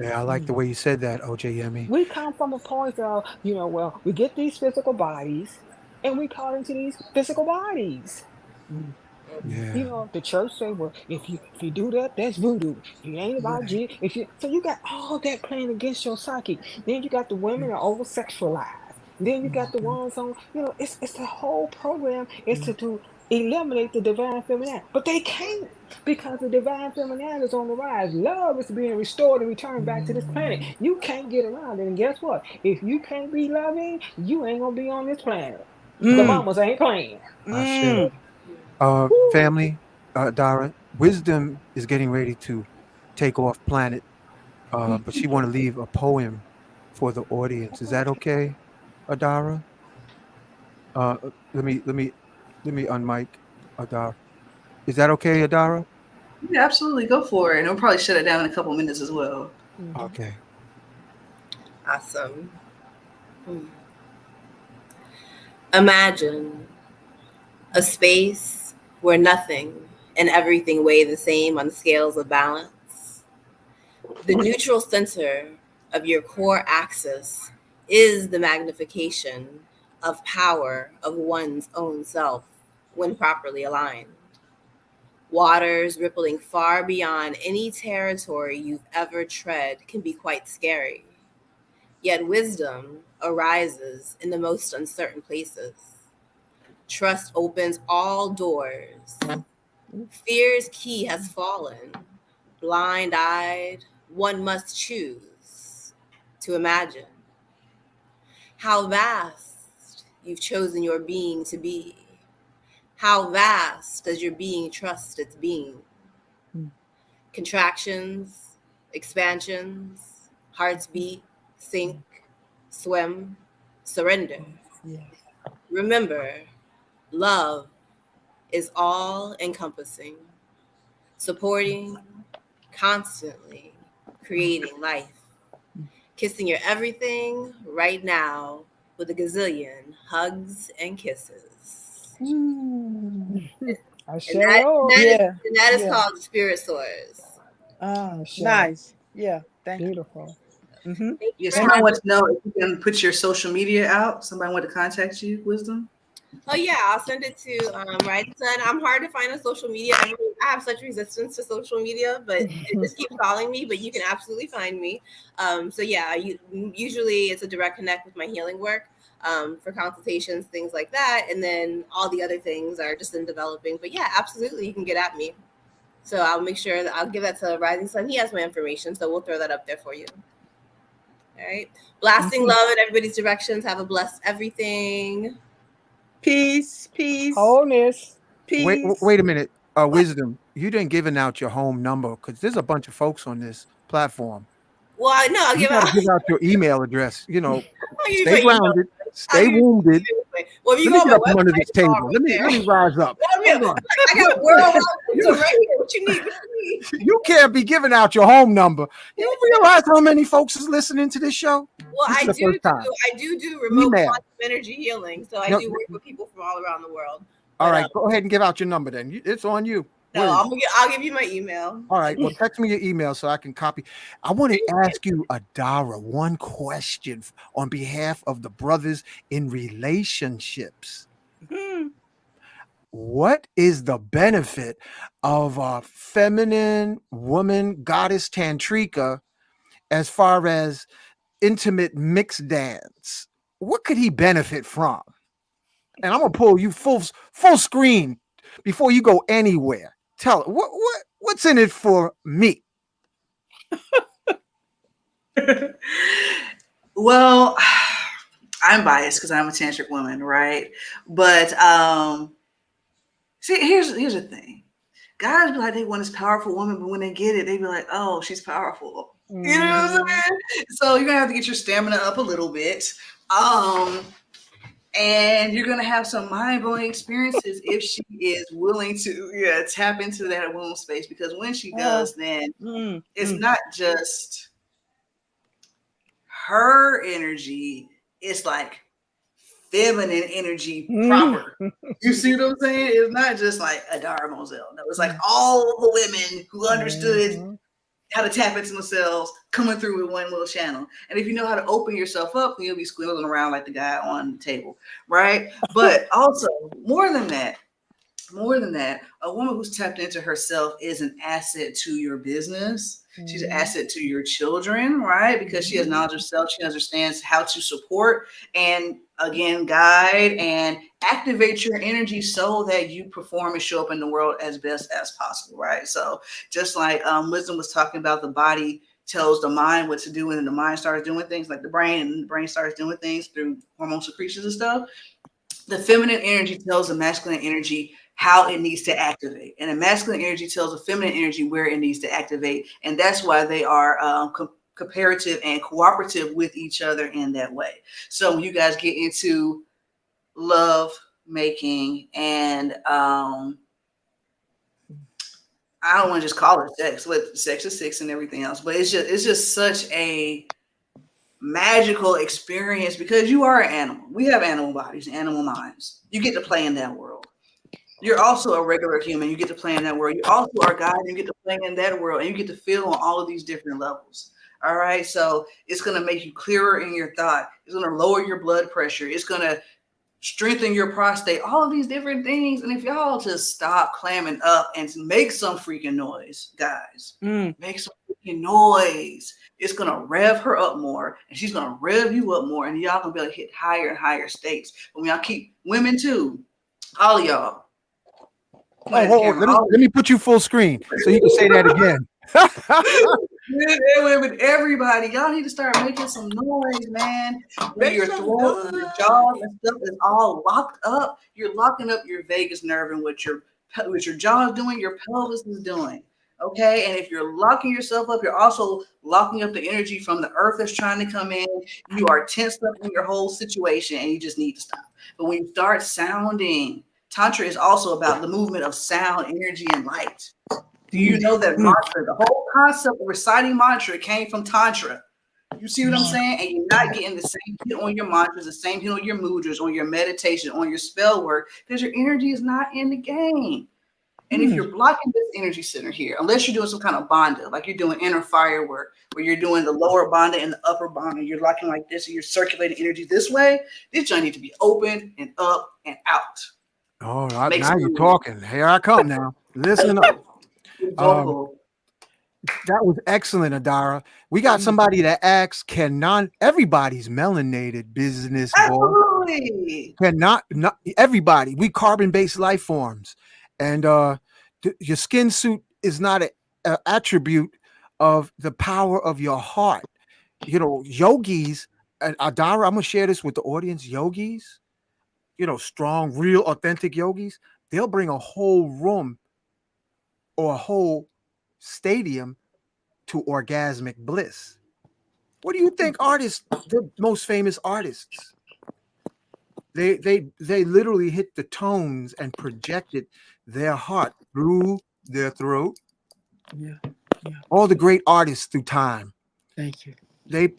Yeah, I like the way you said that, Ojeyemi. we come from a point of, well, we get these physical bodies and we call into these physical bodies. Yeah. The church say, well, if you do that, that's voodoo. It ain't about Right. you. If you so you got all that playing against your psyche. Then you got the women that are over sexualized. Then you got the ones on, it's the whole program is to eliminate the divine feminine. But they can't because the divine feminine is on the rise. Love is being restored and returned back to this planet. You can't get around it. And guess what? If you can't be loving, you ain't gonna be on this planet. The mamas ain't playing. I share. Woo. Family, Dara, Wisdom is getting ready to take off planet, but she want to leave a poem for the audience. Is that okay, Adara? Uh, let me unmic Adara. Is that okay, Adara? Yeah, absolutely. Go for it. And we'll probably shut it down in a couple minutes as well. Okay. Awesome. Imagine a space where nothing and everything weigh the same on scales of balance. The neutral center of your core axis is the magnification of power of one's own self when properly aligned. Waters rippling far beyond any territory you've ever tread can be quite scary. Yet wisdom arises in the most uncertain places. Trust opens all doors. Fear's key has fallen. Blind-eyed, one must choose to imagine how vast you've chosen your being to be. How vast does your being trust its being? Contractions, expansions, Hearts beat, sink, swim, surrender. Yes. Remember, love is all encompassing, supporting, constantly creating life, kissing your everything right now with a gazillion hugs and kisses. I shall know. Yeah. That is Yeah. called Spirit Source. Nice. Yeah. Thank you. Beautiful. Mm-hmm. Thank you Yeah, for somebody having wants to know if you can put your social media out. Somebody want to contact you, Wizdom? Oh yeah, I'll send it to Right Son. I'm hard to find on social media. I have such resistance to social media, but it just keeps calling me. But you can absolutely find me. So yeah, usually it's a direct connect with my healing work for consultations, things like that, and then all the other things are just in developing. But yeah, absolutely, you can get at me. So I'll make sure that I'll give that to Rising Sun. He has my information, so we'll throw that up there for you. All right, blasting love in everybody's directions. Have a blessed everything. Peace. Peace. Wholeness. Peace. Wait a minute. Wizdom, you didn't giving out your home number because there's a bunch of folks on this platform. Well, no, I'll You give got to out. give out your email address. You know, I'll give you stay my email. grounded, I'll stay give you wounded. Well, if you Let me go on get my up from under website, this it's all table. right Let there. me rise up. Hold on. I got worldwide wisdom right here. What you need? What you need? You can't be giving out your home number. You realize how many folks is listening to this show? Well, This is the first time. I do remote Email. quantum energy healing, so I No, do work with people from all around the world. all But, right, go ahead and give out your number then. It's on you. No, I'll give you my email. All right, well, text me your email so I can copy. I want to ask you, Adara, one question on behalf of the brothers in relationships. What is the benefit of a feminine woman goddess tantrika as far as intimate mixed dance? What could he benefit from? And I'm gonna pull you full screen before you go anywhere. Tell it what's in it for me. Well, I'm biased because I'm a tantric woman, right? But see, here's the thing. Guys be like, they want this powerful woman, but when they get it, they be like, oh, she's powerful. You know what I'm saying? So you're gonna have to get your stamina up a little bit. And you're gonna have some mind-blowing experiences if she is willing to tap into that womb space, because when she does, then it's not just her energy, it's like feminine energy proper. You see what I'm saying? It's not just like Adara Moselle. No, it's like all the women who understood how to tap into themselves coming through with one little channel. And if you know how to open yourself up, then you'll be squiggling around like the guy on the table, right? But also, more than that, a woman who's tapped into herself is an asset to your business. She's an asset to your children, right? Because she has knowledge of self. She understands how to support and, again, guide and activate your energy so that you perform and show up in the world as best as possible, right? So just like Wizdom was talking about, the body tells the mind what to do, and then the mind starts doing things like the brain, and the brain starts doing things through hormone secretions and stuff. The feminine energy tells the masculine energy how it needs to activate, and the masculine energy tells the feminine energy where it needs to activate, and that's why they are comparative and cooperative with each other in that way. So when you guys get into love making and I don't want to just call it sex, but sex is sex and everything else, but it's just such a magical experience because you are an animal. We have animal bodies, animal minds. You get to play in that world. You're also a regular human. You get to play in that world. You also are God. You get to play in that world, and you get to feel on all of these different levels. All right. So it's going to make you clearer in your thought. It's going to lower your blood pressure. It's going to strengthen your prostate, all of these different things. And if y'all just stop clamming up and make some freaking noise, guys, make some freaking noise. It's going to rev her up more, and she's going to rev you up more, and y'all going to be able to hit higher and higher states. But when y'all keep women too, all of y'all. Let me put you full screen so you can say that again. With everybody, y'all need to start making some noise, man. When your throat, and your jaw, and stuff is all locked up, you're locking up your vagus nerve, and what your jaw is doing, your pelvis is doing. Okay. And if you're locking yourself up, you're also locking up the energy from the earth that's trying to come in. You are tensed up in your whole situation and you just need to stop. But when you start sounding, Tantra is also about the movement of sound, energy, and light. Do you know that mantra, the whole concept of reciting mantra came from Tantra? You see what I'm saying? And you're not getting the same hit on your mantras, the same hit on your mudras, on your meditation, on your spell work, because your energy is not in the game. And if you're blocking this energy center here, unless you're doing some kind of bandha, like you're doing inner fire work, where you're doing the lower bandha and the upper bandha, you're locking like this, and you're circulating energy this way, this joint need to be open and up and out. All right, now you're talking. Here I come now. Listen up. Vocal. That was excellent, Adara. We got somebody that asks, cannot everybody's melanated business ball? Cannot not everybody. We carbon-based life forms. And your skin suit is not an attribute of the power of your heart. You know, yogis, and Adara, I'm gonna share this with the audience. Yogis, you know, strong, real, authentic yogis, they'll bring a whole room or a whole stadium to orgasmic bliss. What do you think artists, the most famous artists, they literally hit the tones and projected their heart through their throat. Yeah. All the great artists through time. Thank you. They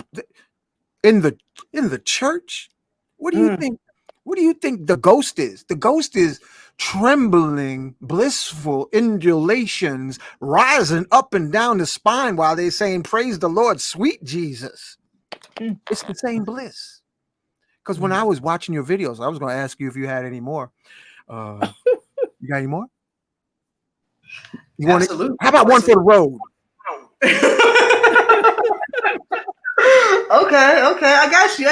in the church. What do you think? What do you think the ghost is? The ghost is trembling, blissful undulations rising up and down the spine while they're saying, praise the Lord, sweet Jesus. It's the same bliss. Because when I was watching your videos, I was going to ask you if you had any more. You got any more? You want it? How about one for the road? Okay, I got you.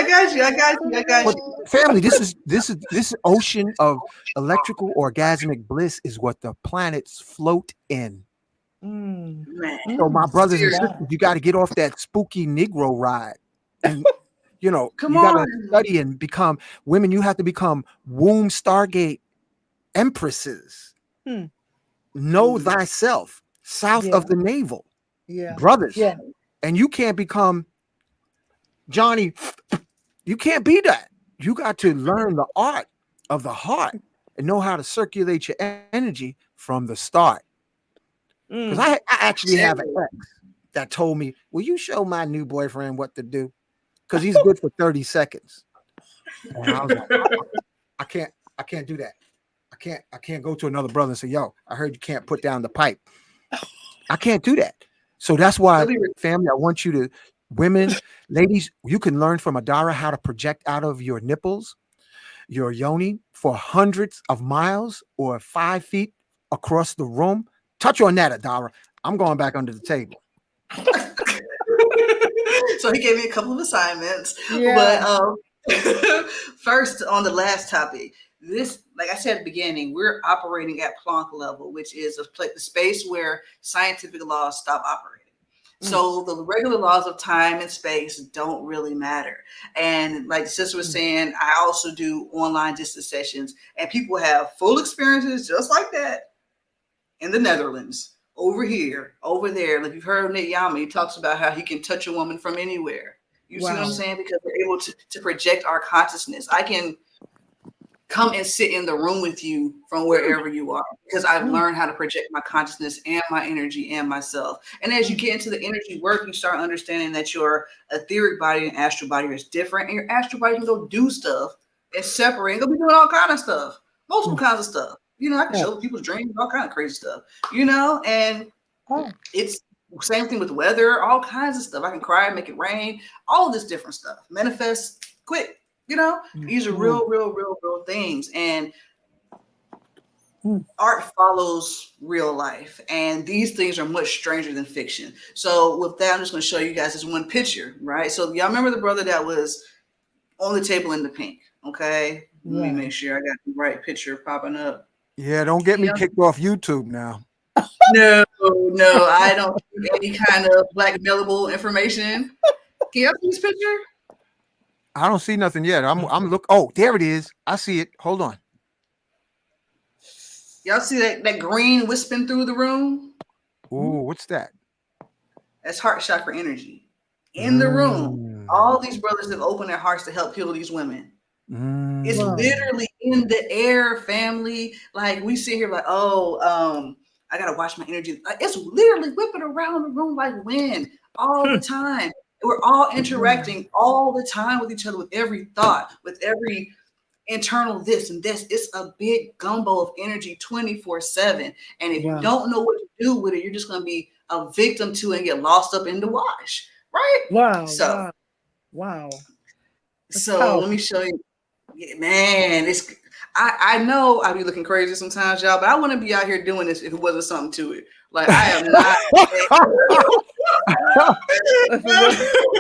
Family, this ocean of electrical orgasmic bliss is what the planets float in. So my brothers and sisters, you got to get off that spooky Negro ride, and you know you got to study and become women. You have to become womb Stargate empresses. Know thyself, south of the navel, brothers. And you can't become Johnny. You can't be that. You got to learn the art of the heart and know how to circulate your energy from the start. Because I actually have an ex that told me, will you show my new boyfriend what to do? Because he's good for 30 seconds. And I was like, I can't do that. I can't go to another brother and say, yo, I heard you can't put down the pipe. I can't do that. So that's why, family, I want you to, women, ladies, you can learn from Adara how to project out of your nipples, your yoni, for hundreds of miles or 5 feet across the room. Touch on that, Adara. I'm going back under the table. So he gave me a couple of assignments. But first, on the last topic, this, like I said at the beginning, we're operating at Planck level, which is the space where scientific laws stop operating. So the regular laws of time and space don't really matter. And like the sister was saying, I also do online distance sessions, and people have full experiences just like that in the Netherlands, over here, over there. Like you've heard of Ojeyemi, he talks about how he can touch a woman from anywhere. You see what I'm saying? Because we're able to project our consciousness. I can come and sit in the room with you from wherever you are, because I've learned how to project my consciousness and my energy and myself. And as you get into the energy work, you start understanding that your etheric body and astral body is different, and your astral body can go do stuff and separate and go be doing all kind of stuff, multiple kinds of stuff. You know, I can show people's dreams, all kind of crazy stuff, you know, and it's same thing with weather, all kinds of stuff. I can cry, make it rain, all of this different stuff, manifest quick. You know, these are real things. And art follows real life. And these things are much stranger than fiction. So with that, I'm just going to show you guys this one picture, right? So y'all remember the brother that was on the table in the pink, okay? Let me make sure I got the right picture popping up. Yeah, don't get me kicked off YouTube now. No, I don't do any kind of blackmailable information. Can y'all see this picture? I don't see nothing yet. I'm look. Oh, there it is. I see it. Hold on. Y'all see that green wisping through the room? Ooh, what's that? That's heart chakra energy. In the room, all these brothers have opened their hearts to help heal these women. It's literally in the air, family. Like we sit here like, oh, I gotta watch my energy. Like, it's literally whipping around the room like wind all the time. We're all interacting all the time with each other, with every thought, with every internal this and this. It's a big gumbo of energy 24/7. And if you don't know what to do with it, you're just gonna be a victim to it and get lost up in the wash, right? Wow. So, Wow. so let me show you. Yeah, man, it's I know I be looking crazy sometimes, y'all, but I wouldn't be out here doing this if it wasn't something to it. Like I am not.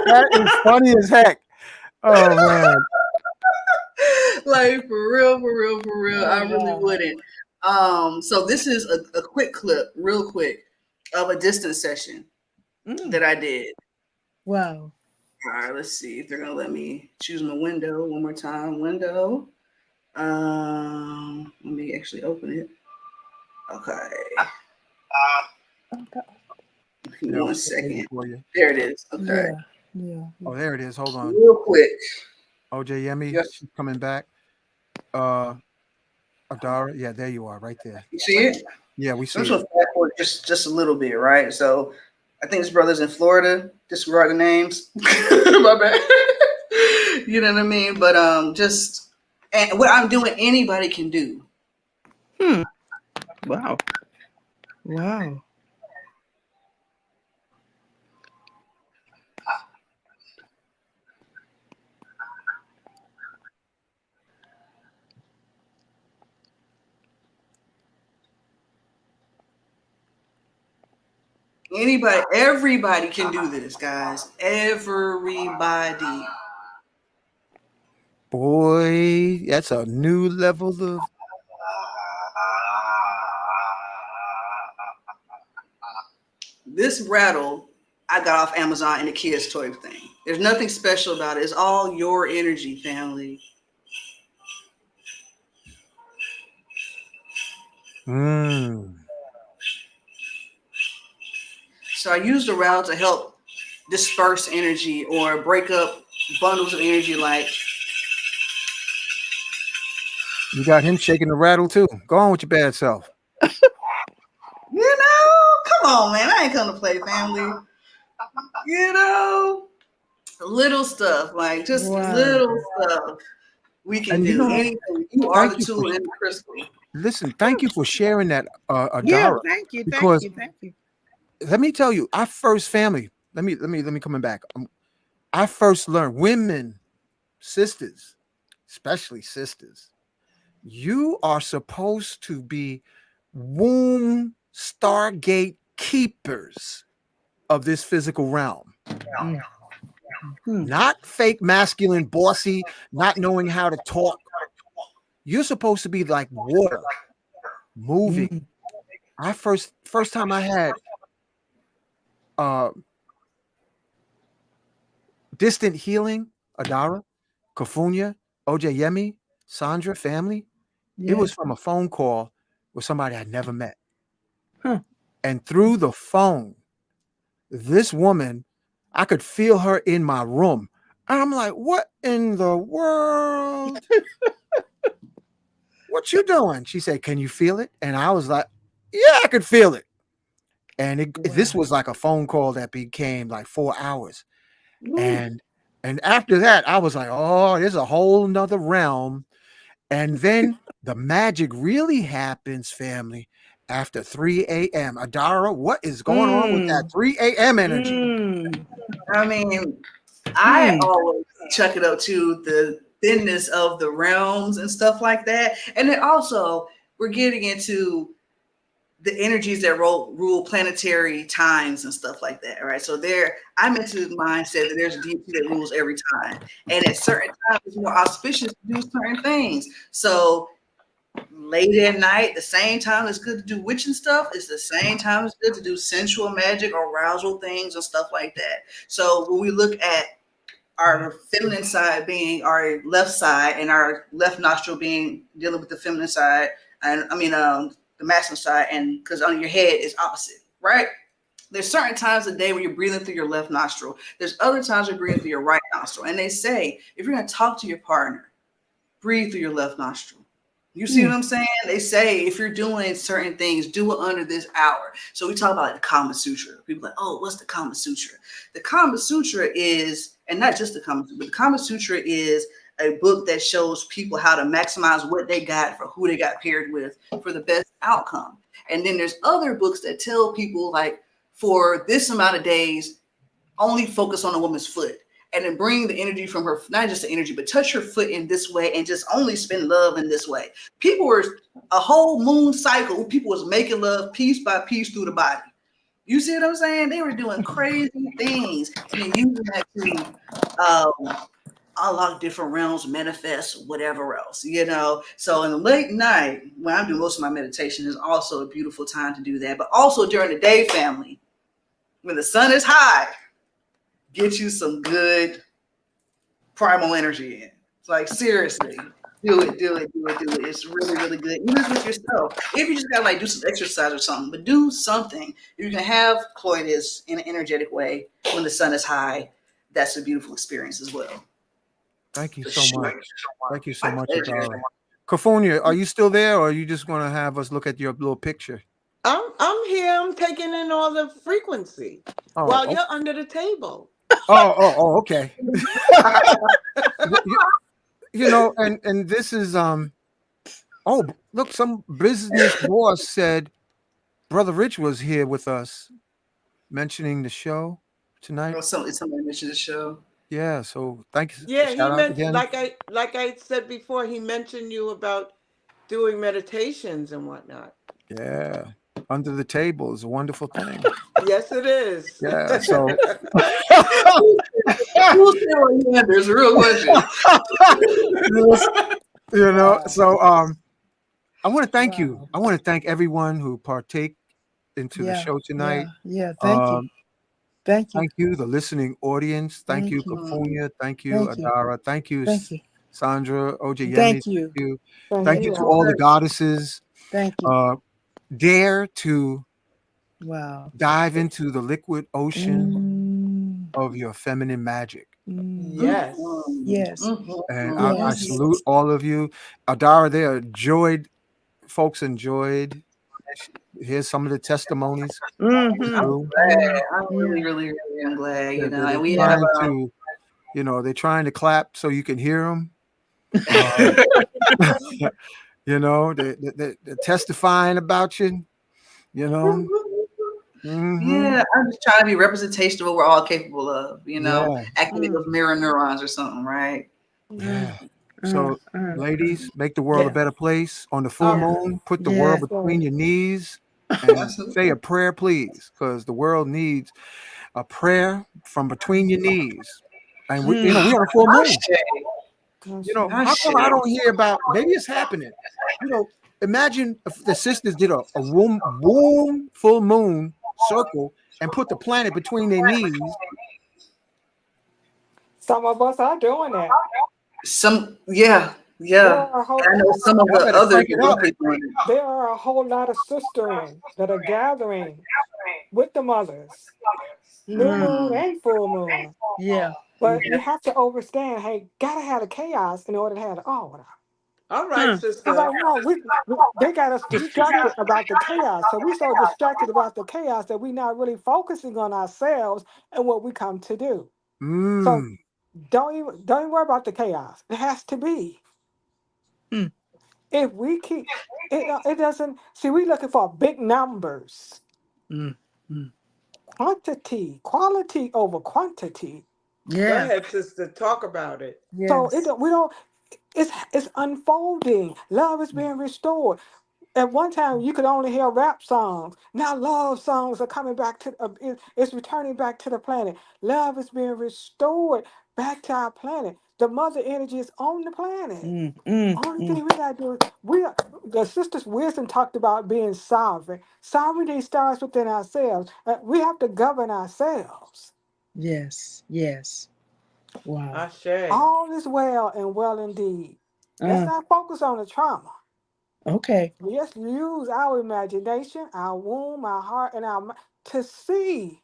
That is funny as heck. Oh man. Like for real. I really wouldn't. So this is a quick clip, real quick, of a distance session that I did. Wow. All right, let's see if they're gonna let me choose my window one more time. Window. Let me actually open it. Okay. Give me 1 second. There it is. Okay. Yeah. Oh, there it is. Hold on. Real quick. Ojeyemi, she's coming back. Adara, yeah, there you are, right there. You see it? Yeah, we see I'm it. just gonna fast forward just a little bit, right? So I think this brother's in Florida. Disregard the names. My bad. You know what I mean? But and what I'm doing, anybody can do. Wow. Anybody, everybody can do this, guys. Everybody. Boy, that's a new level of. This rattle I got off Amazon in the kids' toy thing. There's nothing special about it. It's all your energy, family. So I used the rattle to help disperse energy or break up bundles of energy. Like You got him shaking the rattle too. Go on with your bad self. You know, come on, man. I ain't come to play, family. You know, little stuff, like just little stuff we can do. Anything. You are the tool in the crystal. Listen, thank you for sharing that, Adara. Yeah, thank you. Let me tell you, our first family. Let me coming back. I first learned women, sisters, especially sisters. You are supposed to be womb stargate keepers of this physical realm. Not fake masculine, bossy, not knowing how to talk. You're supposed to be like water, moving. I first time I had distant healing, Adara, Kafunya, Ojeyemi, Sandra, family. It was from a phone call with somebody I'd never met. And through the phone, this woman, I could feel her in my room. And I'm like, what in the world? What you doing? She said, can you feel it? And I was like, yeah, I could feel it. And this was like a phone call that became like 4 hours. And after that, I was like, oh, there's a whole nother realm. And then the magic really happens, family, after 3 a.m. Adara, what is going on with that 3 a.m. energy? I mean, I always chuck it up to the thinness of the realms and stuff like that. And then also, we're getting into the energies that rule planetary times and stuff like that, right? So I'm into the mindset that there's a deity that rules every time. And at certain times, it's more auspicious to do certain things. So late at night, the same time it's good to do witching stuff, it's the same time it's good to do sensual magic or arousal things and stuff like that. So when we look at our feminine side being our left side and our left nostril being dealing with the feminine side, and the masculine side, and because on your head is opposite, right? There's certain times of the day where you're breathing through your left nostril. There's other times you're breathing through your right nostril. And they say, if you're going to talk to your partner, breathe through your left nostril. You see what I'm saying? They say if you're doing certain things, do it under this hour. So we talk about the Kama Sutra. People are like, oh, what's the Kama Sutra? The Kama Sutra is, and not just the Kama Sutra, but the Kama Sutra is a book that shows people how to maximize what they got for who they got paired with for the best outcome. And then there's other books that tell people, like, for this amount of days, only focus on a woman's foot. And then bring the energy from her, not just the energy, but touch her foot in this way and just only spend love in this way. People were a whole moon cycle. People was making love piece by piece through the body. You see what I'm saying? They were doing crazy things and then using that to unlock different realms, manifest, whatever else, you know? So in the late night, when I'm doing most of my meditation, is also a beautiful time to do that. But also during the day, family, when the sun is high, get you some good primal energy in. It's like, seriously, do it. It's really, really good. Even with yourself. If you just gotta like do some exercise or something, but do something. You can have coitus in an energetic way when the sun is high. That's a beautiful experience as well. Thank you so much. Thank you so much, Adara. Kafunya, are you still there, or are you just going to have us look at your little picture? I'm here. I'm taking in all the frequency while you're under the table. Okay. you know, and this is look, some business boss said Brother Rich was here with us, mentioning the show tonight. Oh, somebody mentioned the show. Yeah, so thanks. Yeah, Shout he out again. mentioned, like I said before, he mentioned you about doing meditations and whatnot. Yeah, under the table is a wonderful thing. Yes, it is. Yeah, so there's a real question. You know, so I want to thank you. I want to thank everyone who partake into the show tonight. Yeah, thank you. Thank you. Thank you, the listening audience. Thank you, Kafunya. Thank you, Adara. Thank you, Sandra, Ojeyemi. Thank you. Thank you to all the goddesses. Thank you. Dare to dive into the liquid ocean of your feminine magic. Yes. Yes. And I salute all of you. Adara, folks enjoyed. Here's some of the testimonies. I'm really glad. You know, and we have they're trying to clap so you can hear them. You know, they're testifying about you. You know. Yeah, I'm just trying to be representation of what we're all capable of. You know, activate those mirror neurons or something, right? Yeah. So, ladies, make the world a better place. On the full moon, put the world between your knees and say a prayer, please, because the world needs a prayer from between your knees. And we on a full moon. You know, how come I don't hear about? Maybe it's happening. You know, imagine if the sisters did a womb full moon circle and put the planet between their knees. Some of us are doing that. Yeah. I know some of the other people. There are a whole lot of sistering that are gathering with the mothers, new moon and full moon. Yeah. But you have to understand, hey, gotta have the chaos in order to have the order. All right, sister. Like, no, they got us distracted about the chaos. So we're so distracted about the chaos that we're not really focusing on ourselves and what we come to do. So don't even worry about the chaos. It has to be. If we keep it doesn't we're looking for big numbers. Quality over quantity. Yeah. Go ahead, sister. Talk about it. Yes. So it's unfolding. Love is being restored. At one time, you could only hear rap songs. Now love songs are coming back to it's returning back to the planet. Love is being restored back to our planet. The mother energy is on the planet. Only thing we gotta do is the sisters' wisdom talked about being sovereign. Sovereignty starts within ourselves. We have to govern ourselves. Yes. Wow. All is well and well indeed. Let's not focus on the trauma. Okay. Let's use our imagination, our womb, our heart, and our mind. to see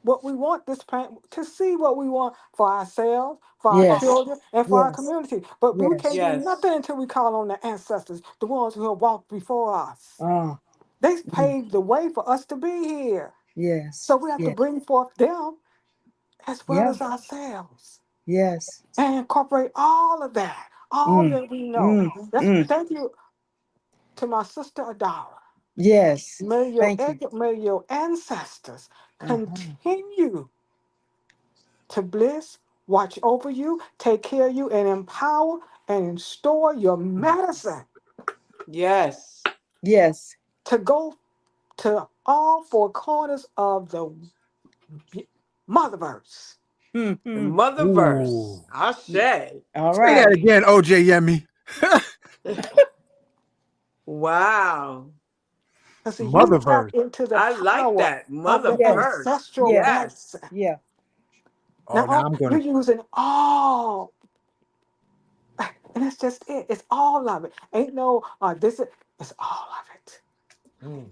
what we want this planet, to see what we want for ourselves, for our Yes. children, and for our Yes. community. But we Yes. can't do Yes. nothing until we call on the ancestors, the ones who have walked before us. They Mm. paved the way for us to be here. Yes. So we have to Yes. bring forth them as well Yeah. as ourselves Yes. and incorporate all of that, all Mm. that we know. Mm. Thank you to my sister Adara. Yes. May Thank you. your ancestors Uh-huh. continue to bless, watch over you, take care of you, and empower and store your medicine Yes. Yes. to go to all four corners of the motherverse. The Mm-hmm. motherverse. Ooh. Ashe. All Say that right. again, Ojeyemi. Wow. Because you tap Motherverse. into the I like power that. of the Motherverse. Yes. ancestral Yeah. Yes. blessing. Yeah. Oh, now Now I'm you're gonna. using all, and that's just it. It's all of it. Ain't no this. It's all of it.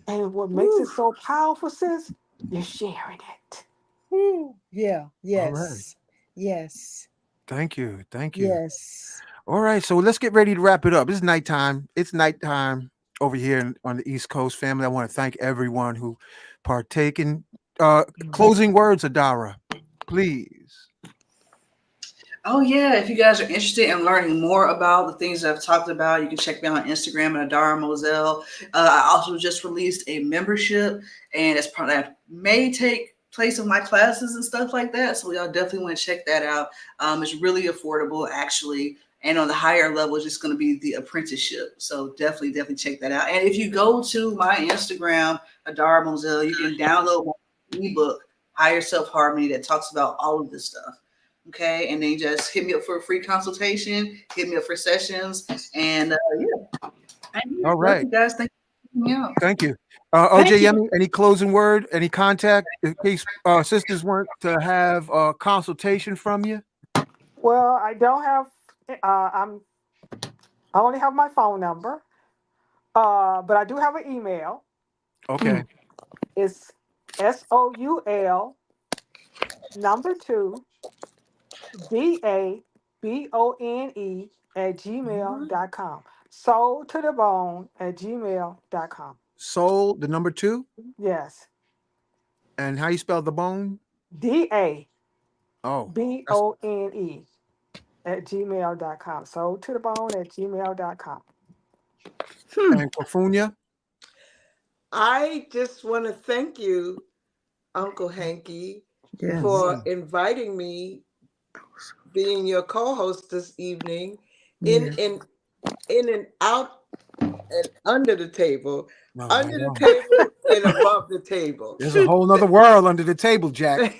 And what makes it Woo. so powerful, sis, you're sharing it. Woo. Yeah. All right. Yes. Yes. Thank you. Thank you. Yes. All right. So let's get ready to wrap it up. It's nighttime. It's nighttime over here on the East Coast, family. I want to thank everyone who partaken. Closing words, Adara, please. Oh yeah, if you guys are interested in learning more about the things that I've talked about, you can check me out on Instagram at Adara Moselle. I also just released a membership, and it's part that may take place of my classes and stuff like that. So y'all definitely want to check that out. It's really affordable actually. And on the higher level, it's just going to be the apprenticeship. So definitely check that out. And if you go to my Instagram, Adara Moselle, you can download my ebook, Higher Self Harmony, that talks about all of this stuff. Okay, and then just hit me up for a free consultation, hit me up for sessions, and yeah. All Love right. you guys. Thank you for having me out. Thank you. Thank you. Ojeyemi, any closing word, any contact in case sisters want to have a consultation from you? Well, I don't have. I only have my phone number. But I do have an email. Okay. It's SOUL number 2 DABONE at gmail.com. Soul to the bone at gmail.com. Soul, the number 2. Yes. And how you spell the bone? DABONE Oh, that's at gmail.com. Soul to the bone at gmail.com. and Kofunya. I just want to thank you, Uncle Hanky, Yes. for inviting me, being your co-host this evening, Yes. in and out and under the table, No, under I the know. table and above the table. There's a whole nother world under the table, Jack.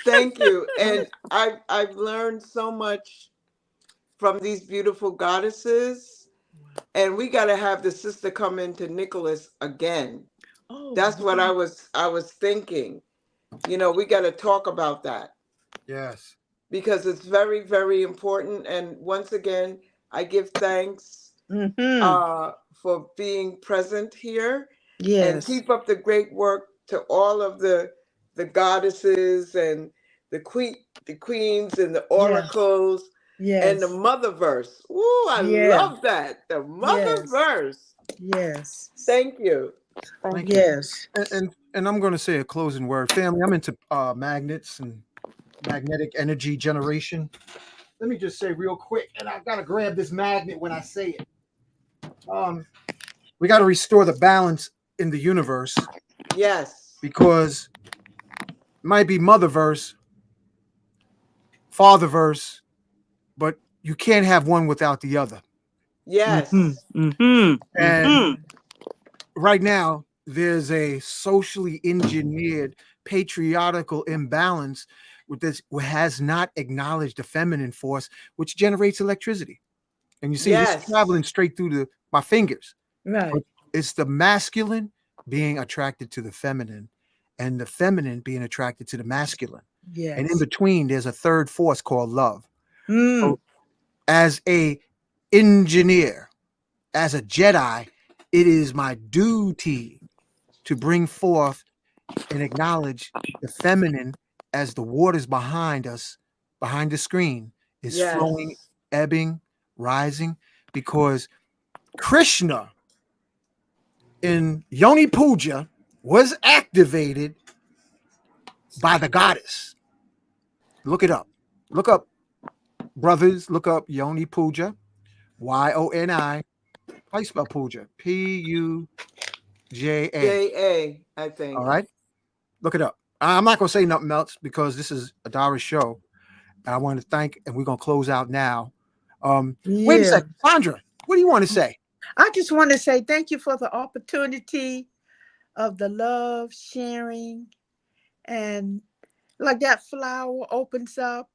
Thank you. And I've learned so much from these beautiful goddesses. And we got to have the sister come into Nicholas again. Oh, That's what I was thinking. You know, we got to talk about that Yes. because it's very, very important. And once again, I give thanks for being present here. And yes. keep up the great work to all of the goddesses and the queens and the oracles and the Yes. motherverse. Ooh, I love that. The motherverse. Yes. Thank you. Thank you. Yes. And I'm going to say a closing word, family. I'm into magnets and magnetic energy generation. Let me just say real quick, and I gotta grab this magnet when I say it. We got to restore the balance in the universe Yes. because it might be motherverse, fatherverse, but you can't have one without the other. Yes. And right now, there's a socially engineered patriarchal imbalance with this, who has not acknowledged the feminine force, which generates electricity. And you see, this is traveling straight through my fingers. Right. It's the masculine being attracted to the feminine, and the feminine being attracted to the masculine. Yes. And in between, there's a third force called love. So as a engineer, as a Jedi, it is my duty to bring forth and acknowledge the feminine as the waters behind us, behind the screen, is flowing, Yes. ebbing, rising, because Krishna in Yoni Puja was activated by the goddess. Look it up. Look up, brothers. Look up Yoni Puja, Yoni. How you spell Puja? Puja. JA, I think. All right, look it up. I'm not gonna say nothing else because this is Adara's show. And I want to thank, and we're gonna close out now. Wait a Yeah. second, Sandra. What do you want to say? I just want to say thank you for the opportunity of the love sharing, and like that flower opens up.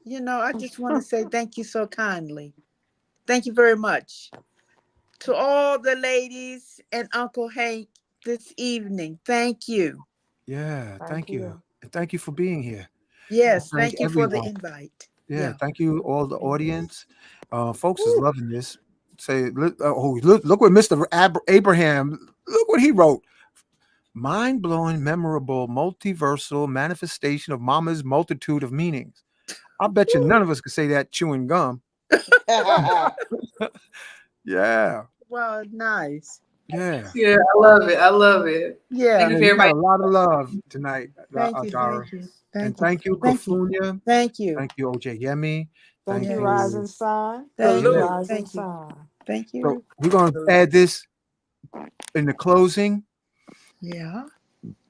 I just want to say thank you so kindly. Thank you very much to all the ladies and Uncle Hank this evening. Thank you. Yeah, Thank thank you. you. And thank you for being here. Yes, Thank thank you for the everyone. invite. Yeah, Yeah. thank you, all the audience. Folks is Woo. loving this. Say, look what Mr. Abraham, look what he wrote. Mind-blowing, memorable, multiversal manifestation of Mama's multitude of meanings. I bet you none of us could say that chewing gum. Yeah, Wow, nice. yeah. Yeah, I love it. I love it. Yeah. Thank you Yeah, for you got everybody. a lot of love tonight, Thank you. Adara. Thank you. And Thank you. thank you, Thank you. Kafunya. Thank you. Thank you, Ojeyemi. Thank Thank you, Yes. Rising you. Sun. Thank Thank you, you. Salute. Rising Thank you. Sun. Thank So you. we're going to add this in the closing. Yeah.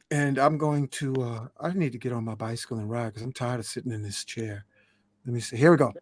And I'm going to, I need to get on my bicycle and ride because I'm tired of sitting in this chair. Let me see. Here we go.